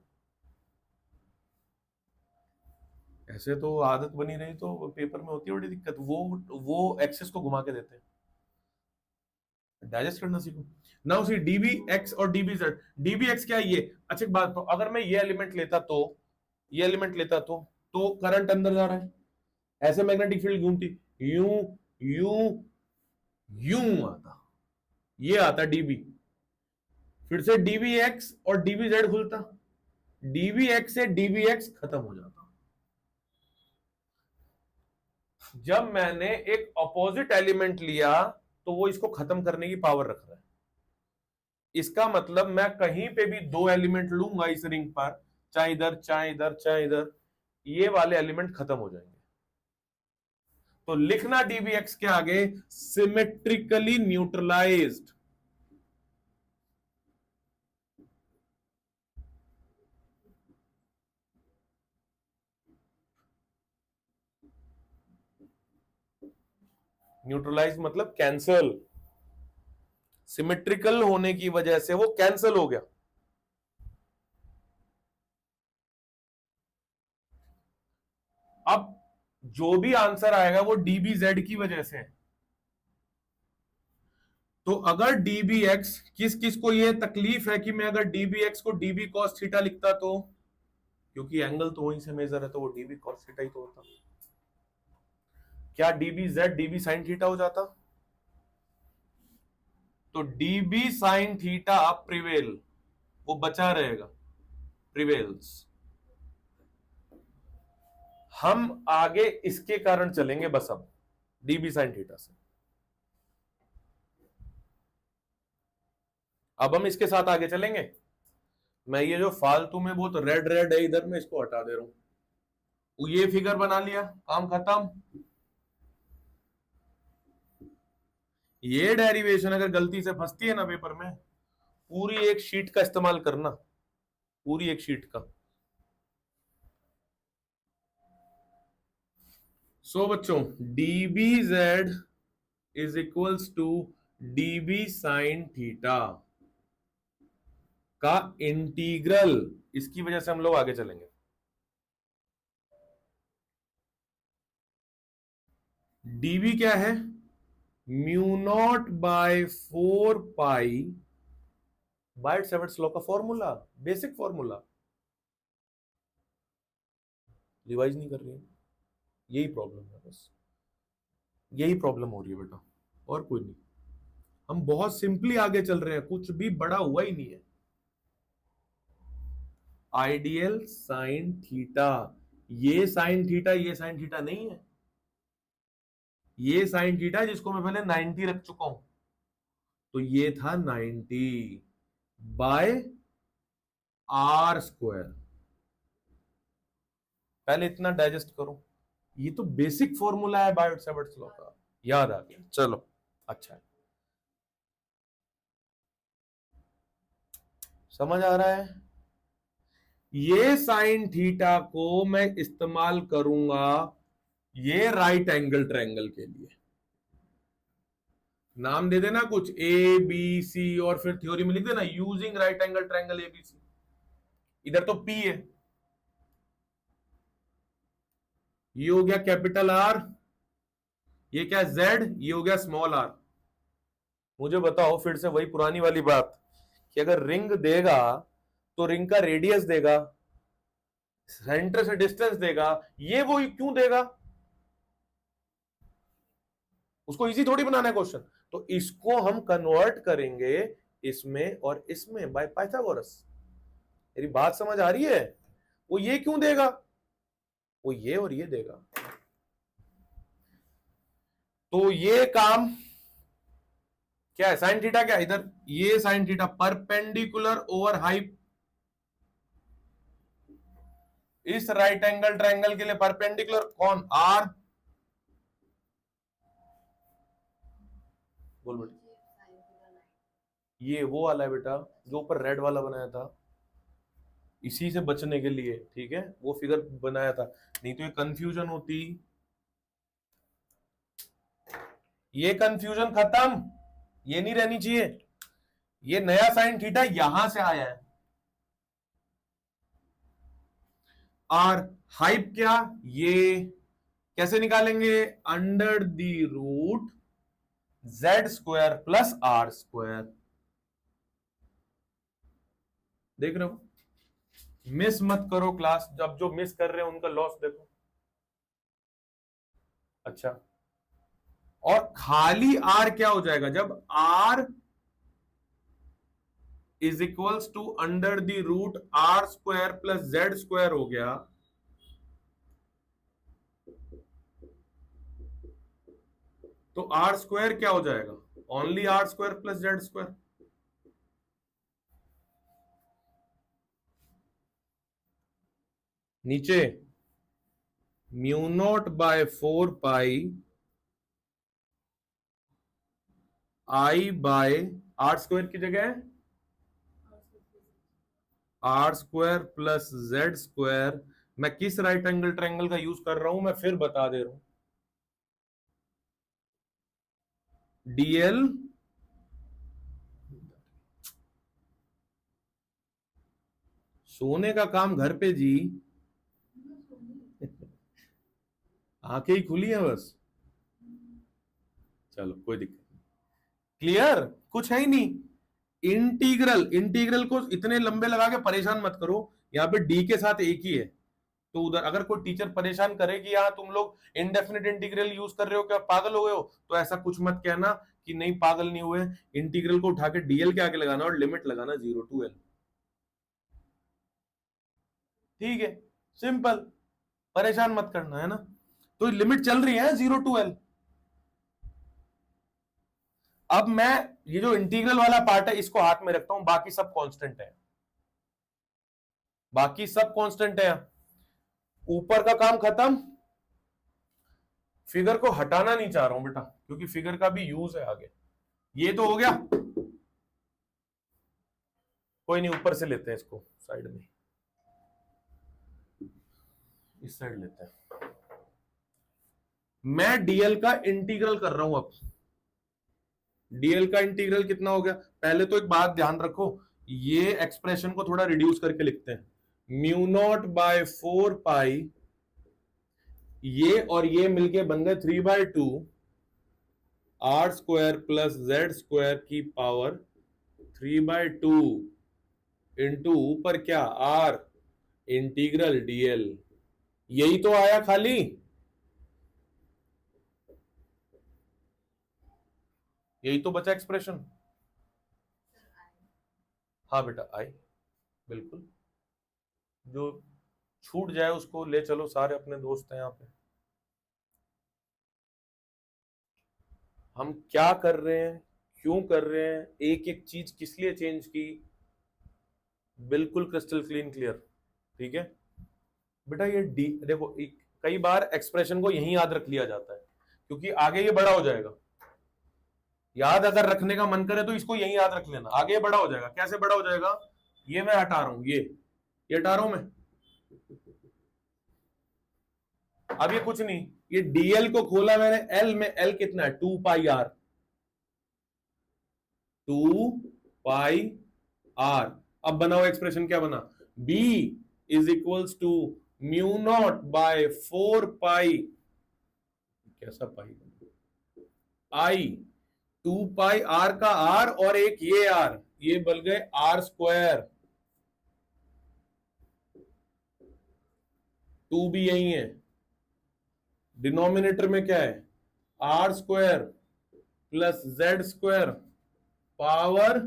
A: ऐसे तो आदत बनी रही तो पेपर में होती है बड़ी दिक्कत। वो एक्सेस को घुमा के देते हैं। डाइजेस्ट करना सीखो। नाउ सी डीबी एक्स और डीबी जेड। डीबी एक्स क्या है ये? अच्छा एक बात, तो अगर मैं ये एलिमेंट लेता तो, ये एलिमेंट लेता तो करंट अंदर जा रहा है, ऐसे मैग्नेटिक फील्ड घूमती, यूं यूं यूं आता, ये आता डीबी। फिर से डीबी एक्स और डीबी जेड खुलता, डीबी एक्स से डीबी एक्स खत्म हो जाता। जब मैंने एक अपोजिट एलिमेंट लिया तो वो इसको खत्म करने की पावर रख रहा है। इसका मतलब मैं कहीं पे भी दो एलिमेंट लूंगा इस रिंग पर, चाहे इधर चाहे इधर चाहे इधर, ये वाले एलिमेंट खत्म हो जाएंगे। तो लिखना डीबी एक्स के आगे सिमेट्रिकली न्यूट्रलाइज्ड। न्यूट्रलाइज मतलब कैंसल, सिमेट्रिकल होने की वजह से वो कैंसल हो गया। अब जो भी आंसर आएगा वो डीबी जेड की वजह से है। तो अगर डीबी एक्स, किस किस को ये तकलीफ है कि मैं अगर डीबी एक्स को डीबी कॉस थीटा लिखता तो, क्योंकि एंगल तो वहीं से मेजर है, तो वो डीबी कॉस थीटा ही तो होता। क्या dB Z dB sine theta हो जाता? तो डीबी साइन थीटा प्रिवेल, वो बचा रहेगा, प्रिवेल्स। हम आगे इसके कारण चलेंगे बस अब, डीबी साइन थीटा से। अब हम इसके साथ आगे चलेंगे। मैं ये जो फालतू में बहुत रेड रेड है इधर, मैं इसको हटा दे रहा हूं। ये फिगर बना लिया, काम खत्म। ये डेरिवेशन अगर गलती से फंसती है ना पेपर में, पूरी एक शीट का इस्तेमाल करना, पूरी एक शीट का। सो बच्चों, dB Z is equals to dB sine theta का इंटीग्रल। इसकी वजह से हम लोग आगे चलेंगे। डीबी क्या है? Mu naught by 4 pi, बायट-सेवर्ट्स law का फॉर्मूला, बेसिक फॉर्मूला। रिवाइज नहीं कर रही है, यही प्रॉब्लम है, बस यही प्रॉब्लम हो रही है बेटा, और कोई नहीं। हम बहुत सिंपली आगे चल रहे हैं, कुछ भी बड़ा हुआ ही नहीं है। आइडियल साइन थीटा, ये साइन थीटा, ये साइन थीटा नहीं है, ये साइन थीटा जिसको मैं पहले 90 रख चुका हूं, तो ये था 90 बाय आर स्क्वायर। पहले इतना डाइजेस्ट करो, ये तो बेसिक फॉर्मूला है बायट-सेवर्ट्स लॉ का, याद आ गया, चलो अच्छा है। समझ आ रहा है? ये साइन थीटा को मैं इस्तेमाल करूंगा ये राइट एंगल ट्रायंगल के लिए। नाम दे देना कुछ, ए बी सी, और फिर थ्योरी में लिख देना using right angle triangle ABC. इधर तो पी है, ये हो गया कैपिटल आर, ये क्या जेड, ये हो गया स्मॉल आर। मुझे बताओ फिर से वही पुरानी वाली बात, कि अगर रिंग देगा तो रिंग का रेडियस देगा, सेंटर से डिस्टेंस देगा, ये वो क्यों देगा? उसको इजी थोड़ी बनाना है क्वेश्चन। तो इसको हम कन्वर्ट करेंगे इसमें और इसमें बाय पाइथागोरस। मेरी बात समझ आ रही है? वो ये क्यों देगा? वो ये और ये देगा। तो ये काम क्या है? साइन थीटा क्या है इधर? ये sine theta perpendicular over hype, इस राइट एंगल ट्रायंगल के लिए परपेंडिकुलर कौन? आर। बोल बेटा। ये वो वाला है बेटा जो ऊपर रेड वाला बनाया था, इसी से बचने के लिए, ठीक है, वो फिगर बनाया था, नहीं तो ये कंफ्यूजन होती। ये कंफ्यूजन खत्म, ये नहीं रहनी चाहिए। ये नया साइन थीटा यहां से आया है। और हाइप क्या? ये कैसे निकालेंगे? Under the root Z square plus R square. देख रहे हो? मिस मत करो क्लास, जब जो मिस कर रहे हैं उनका लॉस देखो। अच्छा, और खाली आर क्या हो जाएगा? जब R is equals to under the root R square plus Z square हो गया, तो आर स्क्वायर क्या हो जाएगा? Only R square plus Z square. नीचे mu naught by 4 pi I by R square की जगह R square plus Z square. मैं किस राइट एंगल ट्रायंगल का यूज कर रहा हूं मैं फिर बता दे रहा हूं, डीएल सोने का काम घर पे जी, आंखें ही खुली हैं बस। चलो कोई दिक्कत नहीं, क्लियर, कुछ है ही नहीं। इंटीग्रल, इंटीग्रल को इतने लंबे लगा के परेशान मत करो, यहाँ पे डी के साथ एक ही है। तो उधर अगर कोई टीचर परेशान करे कि यहाँ तुम लोग इनडेफिनिट इंटीग्रल यूज कर रहे हो, क्या पागल हो गए हो, तो ऐसा कुछ मत कहना कि नहीं पागल नहीं हुए। इंटीग्रल को उठा के डीएल के आगे लगाना और लिमिट लगाना 0 to L। ठीक है, सिंपल, परेशान मत करना, है ना। तो लिमिट चल रही है 0 to L। अब मैं ये जो इंटीग्रल वाला पार्ट है इसको हाथ में रखता हूं, बाकी सब कांस्टेंट है, बाकी सब कांस्टेंट है। ऊपर का काम खत्म। फिगर को हटाना नहीं चाह रहा हूं बेटा, क्योंकि फिगर का भी यूज है आगे। ये तो हो गया, कोई नहीं, ऊपर से लेते हैं इसको साइड में, इस साइड लेते हैं। मैं डीएल का इंटीग्रल कर रहा हूं। अब डीएल का इंटीग्रल कितना हो गया, पहले तो एक बात ध्यान रखो, ये एक्सप्रेशन को थोड़ा रिड्यूस करके लिखते हैं। म्यू नॉट बाय 4 पाई, ये और ये मिलके बन गए 3/2 R square plus Z square की पावर 3/2 इंटू ऊपर क्या आर इंटीग्रल डीएल। यही तो आया खाली, यही तो बचा एक्सप्रेशन। हाँ बेटा आई, बिल्कुल, जो छूट जाए उसको ले चलो, सारे अपने दोस्त हैं यहाँ पे। हम क्या कर रहे हैं, क्यों कर रहे हैं, एक एक चीज किस लिए चेंज की, बिल्कुल क्रिस्टल क्लीन क्लियर। ठीक है बेटा, ये डी देखो, कई बार एक्सप्रेशन को यही याद रख लिया जाता है, क्योंकि आगे ये बड़ा हो जाएगा। याद अगर रखने का मन करे तो इसको यही याद रख लेना, आगे ये बड़ा हो जाएगा। कैसे बड़ा हो जाएगा, ये मैं हटा रहा हूं, ये हटा रहा हूं मैं। अब ये कुछ नहीं, ये डीएल को खोला मैंने एल में, एल कितना है 2 पाई आर, 2 पाई आर। अब बनाओ एक्सप्रेशन, क्या बना, B is equals to mu naught by 4 pi, कैसा पाई, आई 2 पाई आर का आर और एक ये आर, ये बन गए आर स्क्वायर, 2 भी यही है, डिनोमिनेटर में क्या है R square plus Z square power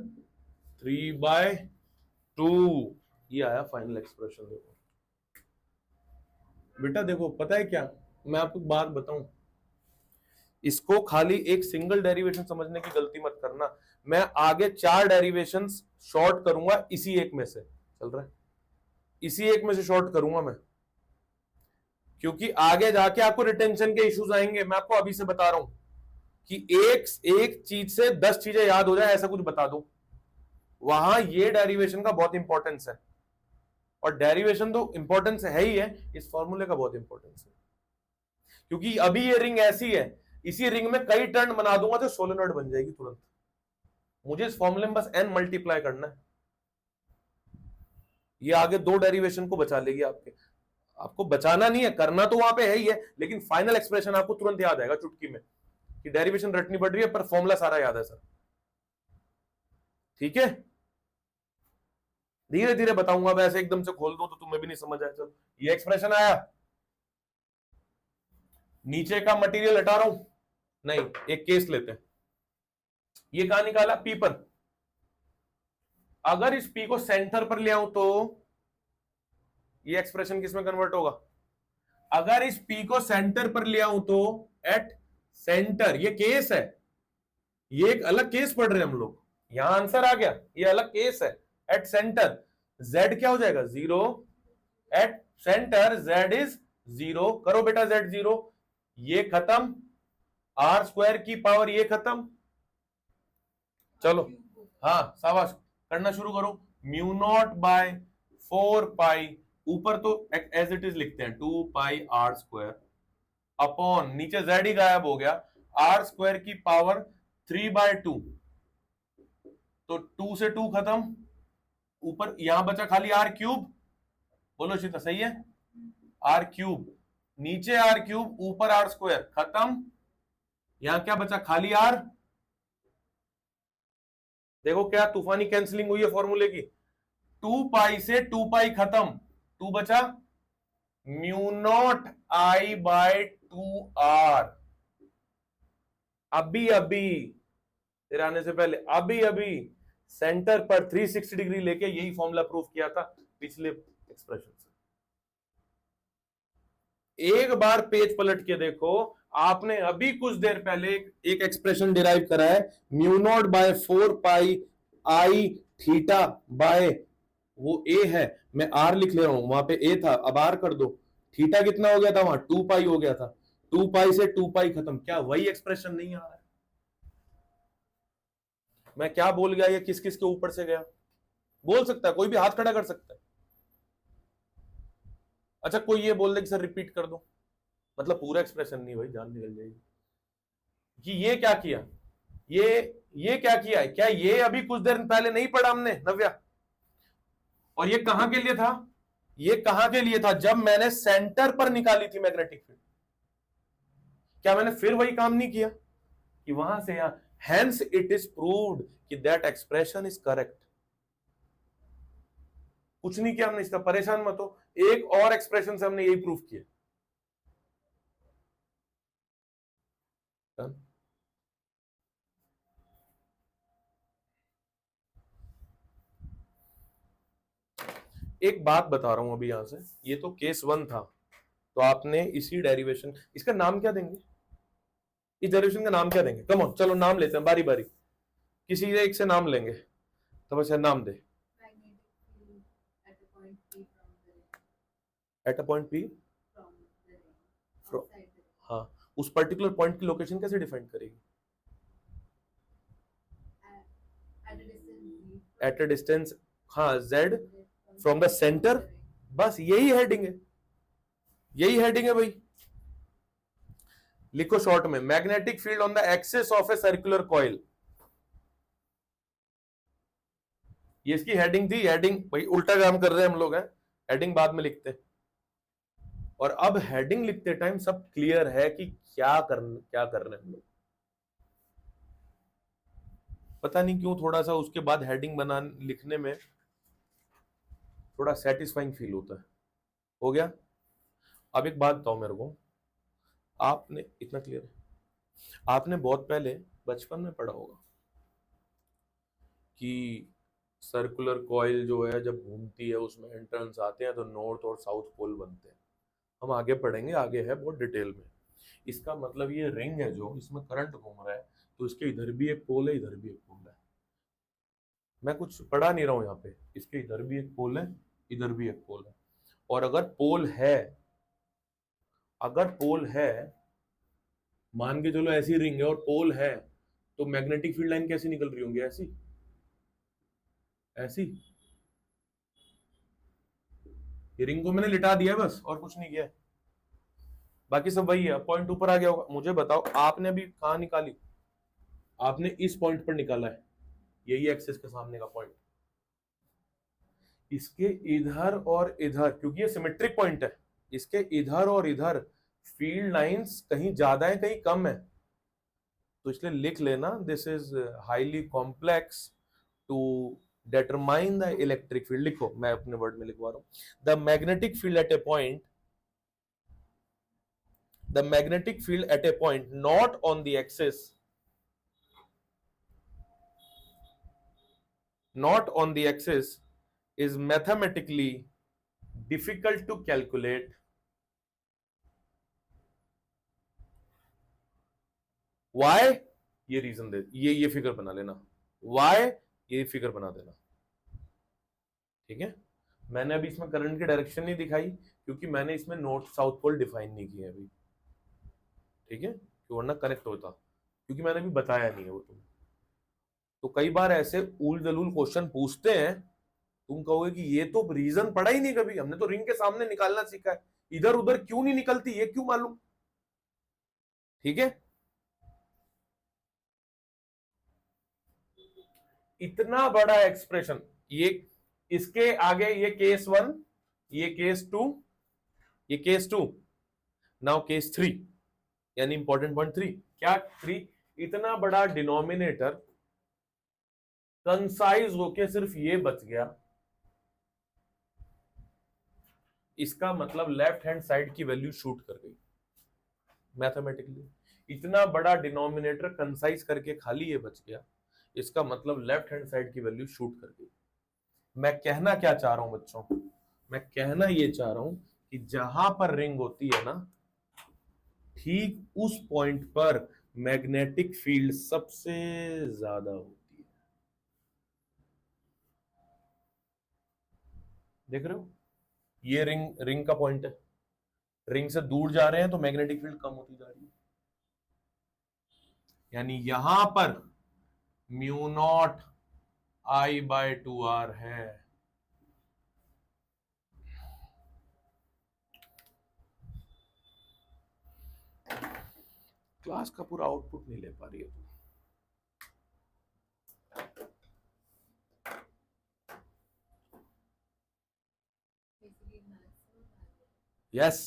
A: 3/2। ये आया फाइनल एक्सप्रेशन। देखो बेटा, देखो पता है क्या, मैं आपको बात बताऊं, इसको खाली एक सिंगल डेरिवेशन समझने की गलती मत करना। मैं आगे 4 डेरिवेशन शॉर्ट करूंगा, इसी एक में से चल रहा है, इसी एक में से शॉर्ट करूंगा मैं, क्योंकि आगे जाके आपको रिटेंशन के इश्यूज आएंगे। मैं आपको अभी से बता रहा हूं कि एक चीज से 10 चीजें याद हो जाए, ऐसा कुछ बता दो, वहां ये डेरिवेशन का बहुत इंपॉर्टेंस है। और डेरिवेशन तो इंपॉर्टेंस है ही है, इस फॉर्मूले का बहुत इंपॉर्टेंस है, क्योंकि अभी ये रिंग ऐसी है, इसी रिंग में कई टर्न बना दूंगा तो सोलेनॉइड बन जाएगी तुरंत। मुझे इस फॉर्मूले में बस n मल्टीप्लाई करना है, ये आगे 2 डेरिवेशन को बचा लेगी आपके। आपको बचाना नहीं है, करना तो वहां पे है ही है, लेकिन फाइनल एक्सप्रेशन आपको तुरंत याद आएगा चुटकी में, कि डेरिवेशन रटनी पड़ रही है पर फॉर्मूला सारा याद है सर। ठीक है, धीरे धीरे बताऊंगा, वैसे एकदम से खोल दूं तो तुम्हें भी नहीं समझ आया। चलो, ये एक्सप्रेशन आया, नीचे का मटेरियल हटा रहा हूं, नहीं एक केस लेते हैं। ये कहां निकाला, पी पर। अगर इस पी को सेंटर पर ले आऊं तो ये एक्सप्रेशन किसमें कन्वर्ट होगा, अगर इस पी को सेंटर पर ले आऊं तो एट सेंटर, ये केस है, ये एक अलग केस पढ़ रहे हैं हम लोग, यहां आंसर आ गया, ये अलग केस है। एट सेंटर z क्या हो जाएगा 0, एट सेंटर z इज 0, करो बेटा z 0, ये खत्म, आर स्क्वायर की पावर ये खत्म। चलो हाँ शाबाश, करना शुरू करो। म्यू नॉट बाय 4 पाई, ऊपर तो एज इट इज लिखते हैं 2 पाई आर स्क्वायर अपॉन, नीचे z ही गायब हो गया, आर स्क्वायर की पावर 3/2, तो 2 से 2 खत्म, ऊपर यहां बचा खाली आर क्यूब, बोलो सीता सही है, आर क्यूब, नीचे आर क्यूब ऊपर आर स्क्वायर खत्म, यहां क्या बचा खाली आर। देखो क्या तूफानी कैंसिलिंग हुई है फॉर्मूले की, 2 पाई से 2 पाई खत्म, 2 बचा, mu not I bye 2r। अभी अभी तेरे आने से पहले अभी अभी सेंटर पर 360 डिग्री लेके यही फॉर्मूला प्रूव किया था पिछले एक्सप्रेशन से। एक बार पेज पलट के देखो, आपने अभी कुछ देर पहले एक एक्सप्रेशन डिराइव करा है, mu naught by 4 pi I theta by, वो ए है, मैं आर लिख ले रहा हूं, वहां पे ए था, अब आर कर दो, थीटा कितना हो गया था वहां, 2 पाई हो गया था, 2 पाई से 2 पाई खत्म। क्या वही एक्सप्रेशन नहीं आ रहा है? मैं क्या बोल गया, ये किस किस के ऊपर से गया? बोल सकता है, कोई भी हाथ खड़ा कर सकता है। अच्छा कोई ये बोल दे कि सर रिपीट कर दो, मतलब पूरा एक्सप्रेशन नहीं भाई, जान निकल जाएगी कि ये क्या किया, ये क्या किया है, क्या ये अभी कुछ देर पहले नहीं पढ़ा हमने नव्या? और ये कहां के लिए था, ये कहां के लिए था? जब मैंने सेंटर पर निकाली थी मैग्नेटिक फील्ड। क्या मैंने फिर वही काम नहीं किया कि वहां से यहां? Hence it is proved कि that expression is correct। कुछ नहीं किया हमने, इसका परेशान मत हो, एक और एक्सप्रेशन से हमने यही प्रूव किया। एक बात बता रहा हूं अभी यहां से, ये तो केस 1 था, तो आपने इसी डेरिवेशन, इसका नाम क्या देंगे, इस डेरिवेशन का नाम क्या देंगे? कम ऑन, चलो नाम लेते हैं बारी बारी, किसी एक से नाम लेंगे, तो बस नाम दे। एट अ पॉइंट पी, हाँ, उस पर्टिकुलर पॉइंट की लोकेशन कैसे डिफाइन करेगी? एट अ डिस्टेंस, हाँ, z फ्रॉम द सेंटर, बस यही हेडिंग है, यही हेडिंग है भाई। लिखो शॉर्ट में, magnetic field on the axis of a circular coil, ये इसकी हेडिंग थी। हेडिंग भाई उल्टा काम कर रहे हैं हम लोग, हैं हेडिंग बाद में लिखते हैं, और अब हेडिंग लिखते टाइम सब क्लियर है कि क्या कर रहे हैं हम लोग। पता नहीं क्यों थोड़ा सा उसके बाद हेडिंग बना लिखने में थोड़ा सेटिस्फाइंग फील होता है। हो गया? अब एक बात बताओ मेरे को, आपने इतना क्लियर है, आपने बहुत पहले बचपन में पढ़ा होगा कि सर्कुलर कॉइल जो है जब घूमती है उसमें एंट्रेंस आते हैं तो नॉर्थ और साउथ पोल बनते हैं। हम आगे पढ़ेंगे, आगे है बहुत डिटेल में। इसका मतलब ये रिंग है जो इसमें करंट घूम रहा है, तो इसके इधर भी एक पोल है, इधर भी एक पोल है। मैं कुछ पढ़ा नहीं रहा हूं यहाँ पे, इसके इधर भी एक पोल है, इधर भी एक पोल है। और अगर पोल है, मान के चलो ऐसी रिंग है और पोल है, तो मैग्नेटिक फील्ड लाइन कैसी निकल रही होंगी? ऐसी। ये रिंग को मैंने लिटा दिया है बस, और कुछ नहीं किया है, बाकी सब वही है। पॉइंट ऊपर आ गया होगा। मुझे बताओ आपने अभी कहां निकाली? आपने इस पॉइंट पर निकाला है, यही एक्सिस के सामने का पॉइंट। इसके इधर और इधर, क्योंकि ये सिमेट्रिक पॉइंट है, इसके इधर और इधर फील्ड लाइंस कहीं ज्यादा है कहीं कम है, तो इसलिए लिख लेना, this is highly complex to determine the electric field। लिखो, मैं अपने वर्ड में लिखवा रहा हूं, the magnetic field at a point not on the axis is mathematically difficult to calculate why। ये रीजन दे, ये फिगर बना लेना, why ये फिगर बना देना, ठीक है? मैंने अभी इसमें करंट की डायरेक्शन नहीं दिखाई क्योंकि मैंने इसमें नॉर्थ साउथ पोल डिफाइन नहीं किया अभी, ठीक है? वरना कनेक्ट होता, क्योंकि मैंने अभी बताया नहीं है वो तुम्हें। तो कई बार ऐसे उल जलूल क्वेश्चन पूछते हैं, तुम कहोगे कि ये तो रीजन पढ़ा ही नहीं कभी, हमने तो रिंग के सामने निकालना सीखा है, इधर उधर क्यों नहीं निकलती ये क्यों मालूम? ठीक है? इतना बड़ा एक्सप्रेशन, ये इसके आगे ये केस 1, ये केस 2, ये केस 2, नाउ केस 3, यानी इंपॉर्टेंट पॉइंट 3। क्या 3? इतना बड़ा डिनोमिनेटर कंसाइज होके सिर्फ ये बच गया इसका मतलब लेफ्ट हैंड साइड की वैल्यू शूट कर गई मैथमेटिकली। इतना बड़ा डिनोमिनेटर कंसाइज करके खाली ये बच गया, इसका मतलब लेफ्ट हैंड साइड की वैल्यू शूट कर गई। मैं कहना क्या चाह रहा हूं बच्चों, मैं कहना ये चाह रहा हूं कि जहां पर रिंग होती है ना, ठीक उस पॉइंट पर मैग्नेटिक फील्ड सबसे ज्यादा होती है। देख रहे हो, ये रिंग रिंग का पॉइंट है, रिंग से दूर जा रहे हैं तो मैग्नेटिक फील्ड कम होती जा रही है। यानी यहां पर म्यू नॉट I/2R है। क्लास का पूरा आउटपुट नहीं ले पा रही है तू। Yes,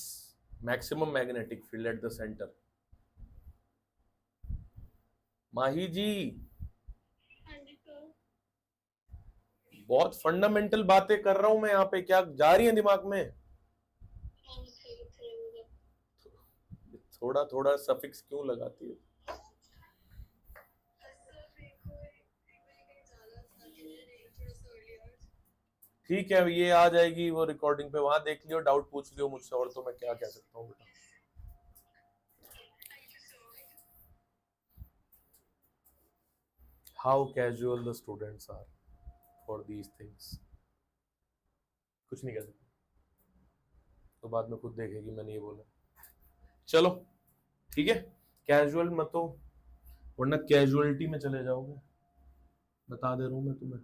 A: maximum magnetic field at the centre. Mahi ji, बहुत फंडामेंटल बातें कर रहा हूं मैं यहाँ पे, क्या जा रही है दिमाग में? थोड़ा थोड़ा सफिक्स क्यों लगाती है? ठीक है, ये आ जाएगी वो रिकॉर्डिंग पे, वहां देख लियो, डाउट पूछ लियो मुझसे, और तो मैं क्या कह सकता हूँ बेटा। How casual the students are for these things. कुछ नहीं कह सकते, तो बाद में खुद देखेगी मैंने ये बोला। चलो ठीक है, कैजुअल मत हो वरना कैजुअलिटी में चले जाओगे, बता दे रहा हूं मैं तुम्हें।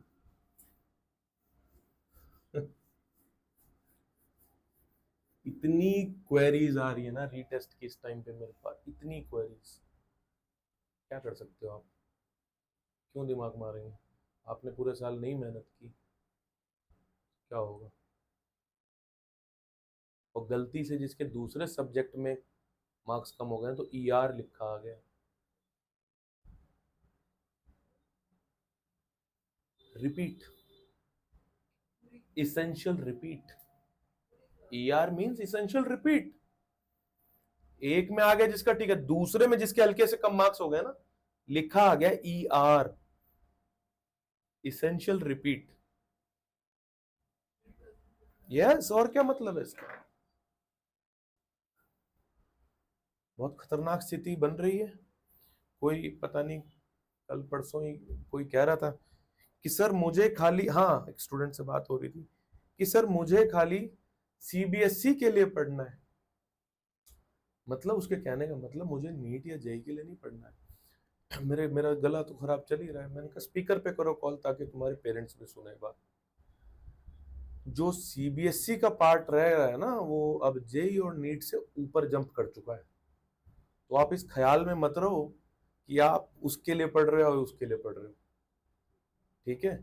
A: इतनी क्वेरीज आ रही है ना रीटेस्ट की इस टाइम पे मेरे पास, इतनी क्वेरीज, क्या कर सकते हो आप? क्यों दिमाग मारेंगे? आपने पूरे साल नहीं मेहनत की, क्या होगा? और गलती से जिसके दूसरे सब्जेक्ट में मार्क्स कम हो गए तो ER लिखा आ गया। Repeat, essential repeat, ER means essential repeat. एक में आ गया जिसका ठीक है, दूसरे में जिसके हल्के से कम मार्क्स हो गए ना, लिखा आ गया ER, इसेंशियल रिपीट। यस, और क्या मतलब है इसका? बहुत खतरनाक स्थिति बन रही है। कोई पता नहीं, कल परसों ही कोई कह रहा था कि सर मुझे खाली, हाँ एक स्टूडेंट से बात हो रही थी कि सर मुझे खाली CBSE के लिए पढ़ना है। मतलब उसके कहने का मतलब मुझे नीट या जेई के लिए नहीं पढ़ना है। मेरा गला तो खराब चल ही रहा है। मैंने कहा स्पीकर पे करो कॉल ताकि तुम्हारे पेरेंट्स भी सुने बात। जो CBSE का पार्ट रह रहा है ना, वो अब जेई और नीट से ऊपर जंप कर चुका है। तो आप इस ख्याल में मत रहो कि आप उसके लिए पढ़ रहे हो और उसके लिए पढ़ रहे हो, ठीक है?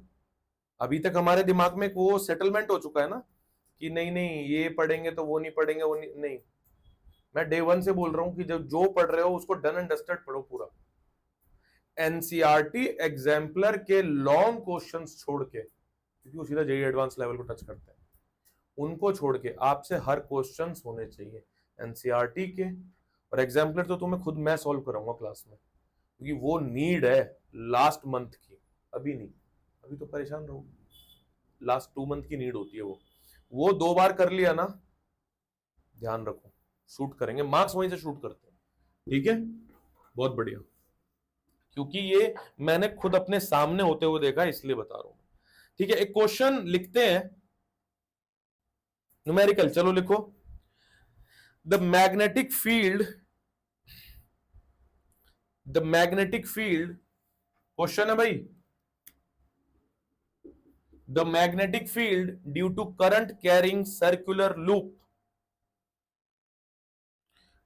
A: अभी तक हमारे दिमाग में वो सेटलमेंट हो चुका है ना कि नहीं नहीं ये पढ़ेंगे तो वो नहीं पढ़ेंगे, वो नहीं, नहीं। मैं डे 1 से बोल रहा हूँ कि जब जो पढ़ रहे हो उसको डन एंड डस्टेड पढ़ो पूरा। NCERT एग्जाम्पलर के लॉन्ग क्वेश्चंस छोड़ के, क्योंकि वो सीधा जेईई एडवांस लेवल को टच करते हैं, उनको छोड़ के आपसे हर क्वेश्चंस होने चाहिए NCERT के। और एग्जाम्पलर तो तुम्हें खुद मैं सॉल्व कराऊंगा क्लास में, क्योंकि वो नीड है लास्ट मंथ की, अभी नहीं। अभी तो परेशान रहो, लास्ट 2 मंथ की नीड होती है वो 2 बार कर लिया ना, ध्यान रखो शूट करेंगे मार्क्स, वहीं से शूट करते हैं, ठीक है? बहुत बढ़िया, क्योंकि ये मैंने खुद अपने सामने होते हुए देखा, इसलिए बता रहा हूं। ठीक है, एक क्वेश्चन लिखते हैं न्यूमेरिकल, चलो लिखो। The magnetic field, the magnetic field, question है भाई, the magnetic field due to current carrying circular loop,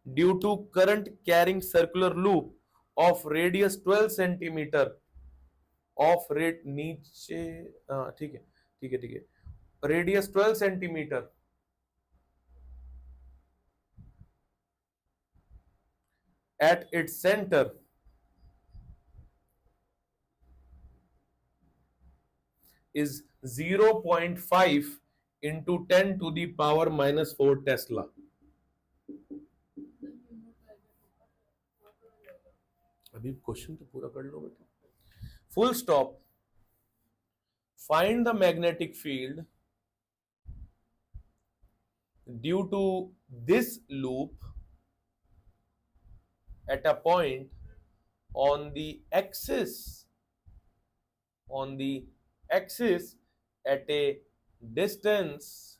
A: due to current carrying circular loop of radius 12 centimetre of rate नीचे, ठीक है ठीक है ठीक है, radius 12 centimetre at its center is 0.5 into 10 to the power minus 4 tesla. अभी question तो पूरा कर लो बेटा। Full stop. Find the magnetic field due to this loop at a point on the axis at a distance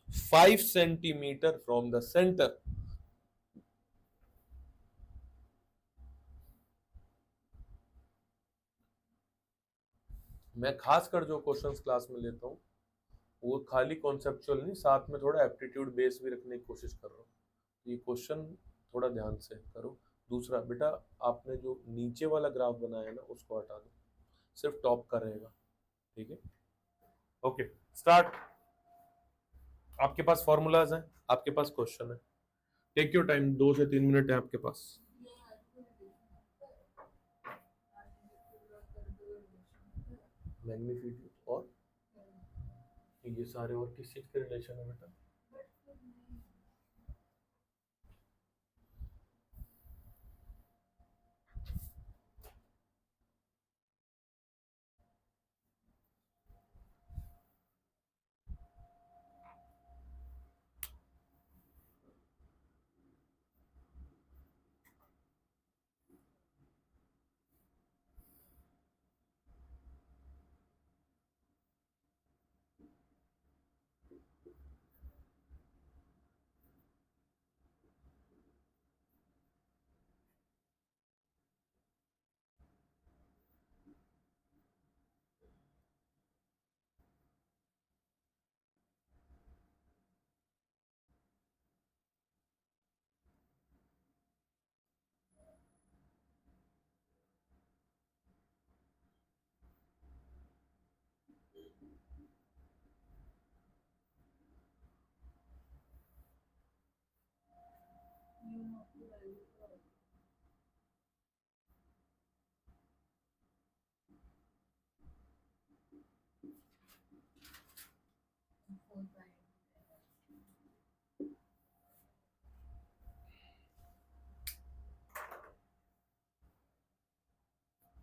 A: 5 centimeter from the center। मैं खासकर जो questions class में लेता हूँ वो खाली कॉन्सेप्चुअल नहीं, साथ में थोड़ा एप्टीट्यूड बेस भी रखने की कोशिश कर रहा हूँ। ये क्वेश्चन थोड़ा ध्यान से करो। दूसरा बेटा, आपने जो नीचे वाला ग्राफ बनाया है ना उसको हटा दो, सिर्फ टॉप का रहेगा, ठीक है? Okay, start. आपके पास फॉर्मूलाज हैं, आपके पास क्वेश्चन है, टेक योर टाइम, 2 से 3 मिनट है आपके पास। मैग्नीट्यूड और ये सारे और किस चीज के रिलेशन है बेटा?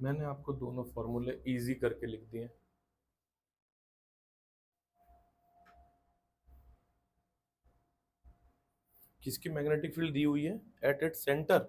A: मैंने आपको दोनों फॉर्मूले इजी करके लिख दिए। किसकी मैग्नेटिक फील्ड दी हुई है? At it centre.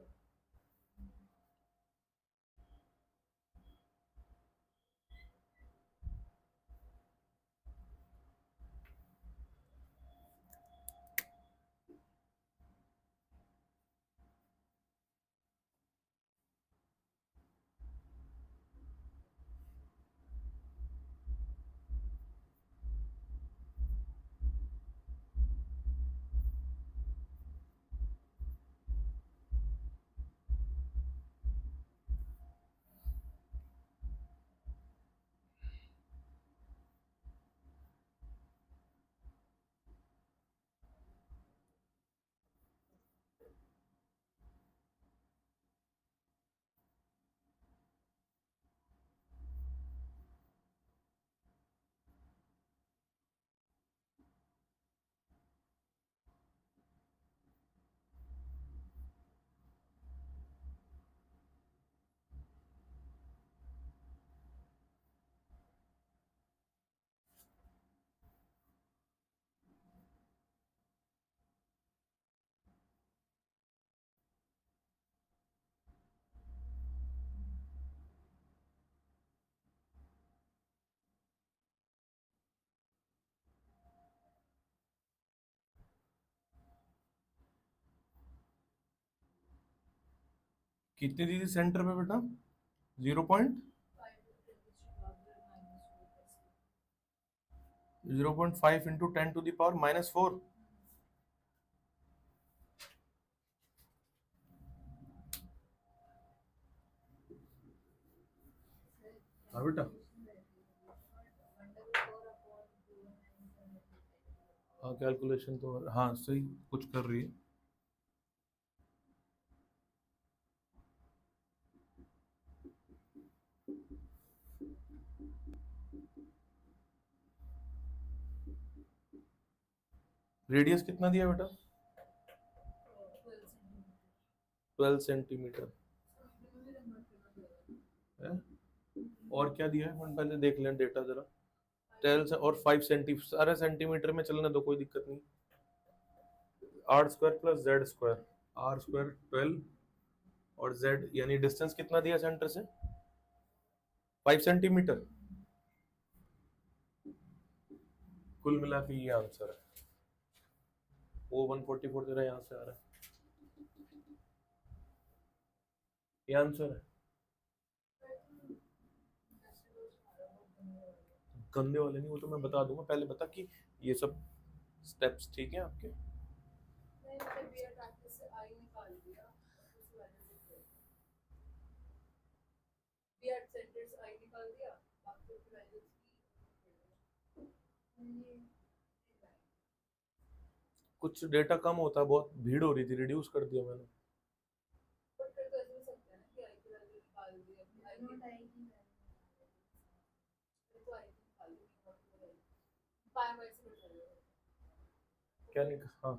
A: कितनी दी थी सेंटर पे बेटा? 0.5 into 10 to the power minus 4। हाँ बेटा, हाँ कैलकुलेशन तो हाँ सही कुछ कर रही है। रेडियस कितना दिया बेटा? 12 सेंटीमीटर है। और क्या दिया है अपन पहले देख लें डेटा जरा। 12 से और 5 सेंटीमीटर, सारे सेंटीमीटर में चलने दो, कोई दिक्कत नहीं। R square plus Z square, R square 12 और जेड यानी डिस्टेंस कितना दिया सेंटर से? 5 सेंटीमीटर। कुल मिला के ये आंसर है। वो 144 तेरा यहाँ से आ रहा है, ये आंसर है। गंदे वाले नहीं, वो तो मैं बता दूंगा, पहले बता कि ये सब स्टेप्स ठीक है आपके। कुछ डेटा कम होता है, बहुत भीड़ हो रही थी, रिड्यूस कर दिया मैंने। क्या नहीं, हाँ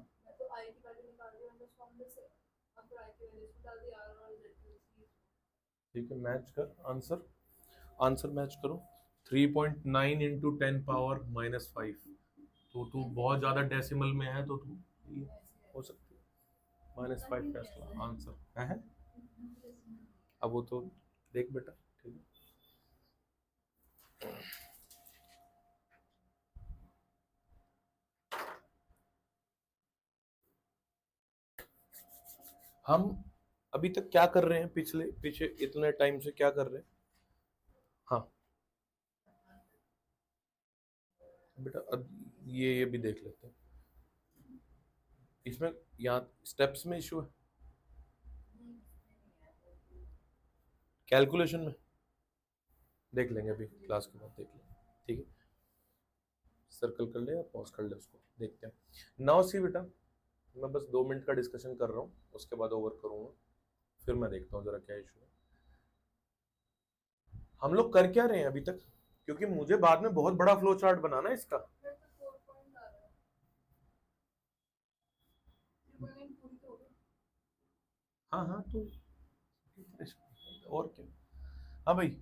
A: ठीक है, मैच कर आंसर, आंसर मैच करो। 3.9 इंटू 10 पावर -5, तो तू बहुत ज्यादा डेसिमल में है तो तू हो सकती है -5 फैसला आंसर है। अब वो तो देख बेटा, ठीक है। हम अभी तक क्या कर रहे हैं, पीछे इतने टाइम से क्या कर रहे हैं? हाँ बेटा अब ये भी देख लेते हैं। इसमें यहाँ स्टेप्स में इशू है, कैलकुलेशन में देख लेंगे, अभी क्लास के बाद देख लेंगे, ठीक है। सर्कल कर ले या पॉज कर ले उसको, देखते हैं। नाउ सी बेटा, मैं बस 2 मिनट का डिस्कशन कर रहा हूँ, उसके बाद ओवर करूंगा, फिर मैं देखता हूँ जरा क्या इशू है। हम लोग कर क्या रहे हैं अभी तक, क्योंकि मुझे बाद में बहुत बड़ा फ्लो चार्ट बनाना है इसका। हाँ हाँ तो और क्या। हाँ भाई,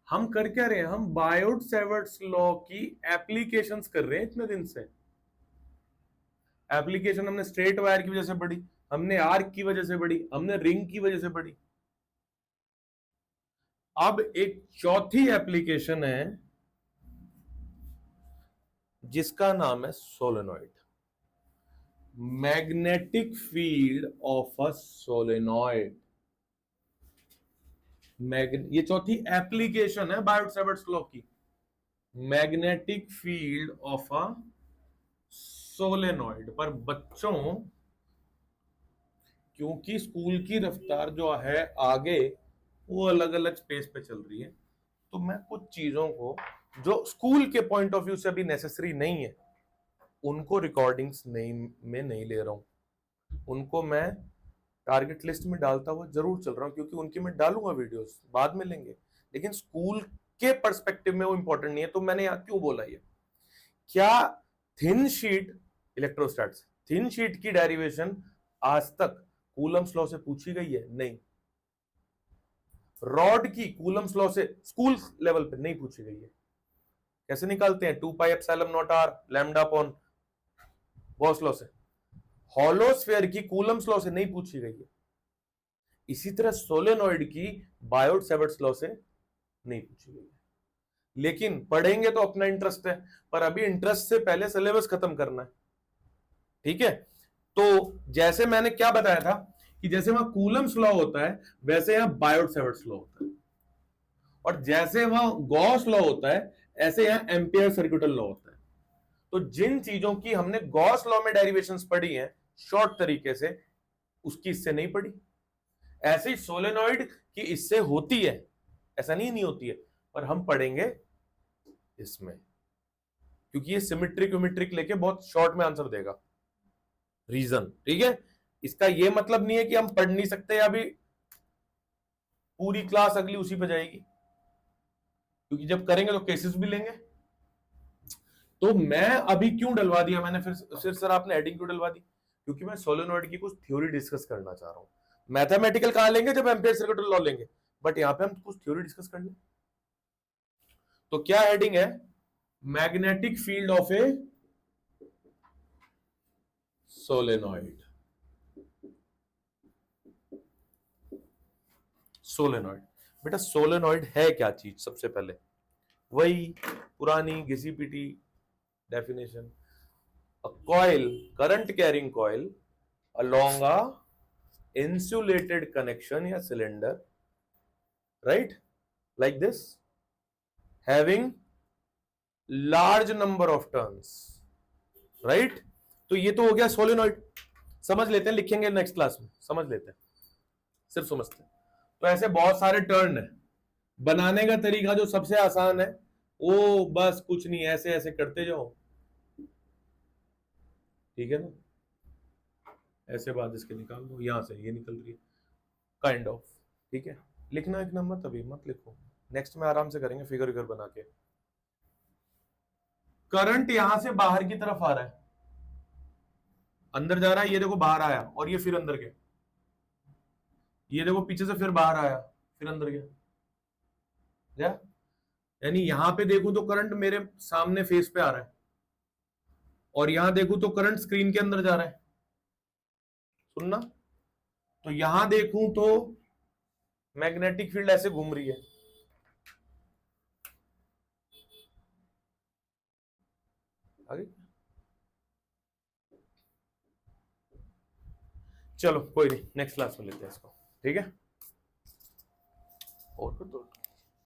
A: हम कर क्या रहे हैं, हम बायोट-सैवर्ट्स लॉ की एप्लीकेशंस कर रहे हैं इतने दिन से। एप्लीकेशन हमने स्ट्रेट वायर की वजह से पढ़ी, हमने आर्क की वजह से पढ़ी, हमने रिंग की वजह से पढ़ी। अब एक चौथी एप्लीकेशन है जिसका नाम है solenoid, magnetic field of a solenoid. ये चौथी एप्लीकेशन है बायोट-सैवर्ट्स लॉ की, magnetic field of a solenoid. पर बच्चों, क्योंकि स्कूल की रफ्तार जो है आगे वो अलग अलग स्पेस पे चल रही है, तो मैं कुछ चीजों को जो स्कूल के पॉइंट ऑफ व्यू से अभी नेसेसरी नहीं है उनको रिकॉर्डिंग्स में नहीं ले रहा हूं। उनको मैं टारगेट लिस्ट में डालता हुआ जरूर चल रहा हूं, क्योंकि उनकी मैं डालूंगा वीडियोस, बाद में लेंगे, लेकिन स्कूल के पर्सपेक्टिव में वो इंपॉर्टेंट नहीं है। तो मैंने यहां क्यों बोला ये, क्या थिन शीट इलेक्ट्रोस्टैट्स, थिन शीट की डेरिवेशन आज तक कूलम्स लॉ से पूछी गई है? नहीं। रॉड की कूलम्स लॉ से स्कूल लेवल पे नहीं पूछी गई है। कैसे निकालते हैं? 2 pi epsilon naught R lambda upon Gauss law से। हॉलो स्फीयर की कूलम्स लॉ से नहीं पूछी गई है। इसी तरह सोलेनॉइड की बायोट-सैवर्ट्स लॉ से नहीं पूछी गई है। लेकिन पढ़ेंगे तो अपना इंटरेस्ट है, पर अभी इंटरेस्ट से पहले सिलेबस खत्म करना है, ठीक है। तो जैसे मैंने क्या बताया था कि जैसे वहां कूलम्स लॉ होता है वैसे यहां बायोट-सैवर्ट्स लॉ होता है, और जैसे वहां गॉस लॉ होता है ऐसे यहां एम्पियर सर्किटल लॉ होता है। तो जिन चीजों की हमने गॉस लॉ में डेरिवेशंस पढ़ी हैं शॉर्ट तरीके से, उसकी इससे नहीं पढ़ी। ऐसे ही सोलेनॉइड की इससे होती है, ऐसा नहीं होती है, पर हम पढ़ेंगे इसमें, क्योंकि ये सिमेट्रिक लेके बहुत शॉर्ट में आंसर देगा। रीजन, ठीक है। इसका ये मतलब नहीं है कि हम पढ़ नहीं सकते, अभी पूरी क्लास अगली उसी पे जाएगी, क्योंकि जब करेंगे तो केसेस भी लेंगे। तो मैं अभी क्यों डलवा दिया मैंने, फिर सर आपने हेडिंग क्यों डलवा दी? क्योंकि मैं सोलेनॉइड की कुछ थ्योरी डिस्कस करना चाह रहा हूं। मैथमेटिकल कहां लेंगे, जब एम्पियर सर्किट लॉ लेंगे, बट यहां पे हम कुछ थ्योरी डिस्कस कर लें। तो क्या हेडिंग है? Magnetic field of a solenoid. Solenoid, बेटा सोलेनॉइड है क्या चीज? सबसे पहले वही पुरानी घिसी पीटी definition, a coil, current carrying coil along a insulated connection या cylinder, right, like this, having large number of turns, right? तो ये तो हो गया सोलेनॉइड। समझ लेते हैं, लिखेंगे नेक्स्ट क्लास में, समझ लेते हैं, सिर्फ समझते हैं। तो ऐसे बहुत सारे टर्न है। बनाने का तरीका जो सबसे आसान है वो बस कुछ नहीं, ऐसे ऐसे करते जाओ, ठीक है ना? ऐसे बाद इसके निकाल दो, यहां से ये निकल रही है काइंड ऑफ, ठीक है। लिखना एक नंबर तभी मत लिखो, नेक्स्ट में आराम से करेंगे फिगर विगर बना के। करंट यहां से बाहर की तरफ आ रहा है, अंदर जा रहा है, ये देखो बाहर आया और ये फिर अंदर गया, ये देखो पीछे से फिर बाहर आया फिर अंदर गया, यानी यहां पे देखूं तो करंट मेरे सामने फेस पे आ रहा है, और यहां देखूं तो करंट स्क्रीन के अंदर जा रहा है, सुनना। तो यहां देखूं तो मैग्नेटिक फील्ड ऐसे घूम रही है, आगे चलो कोई नहीं, नेक्स्ट क्लास में लेते हैं इसको, ठीक है। और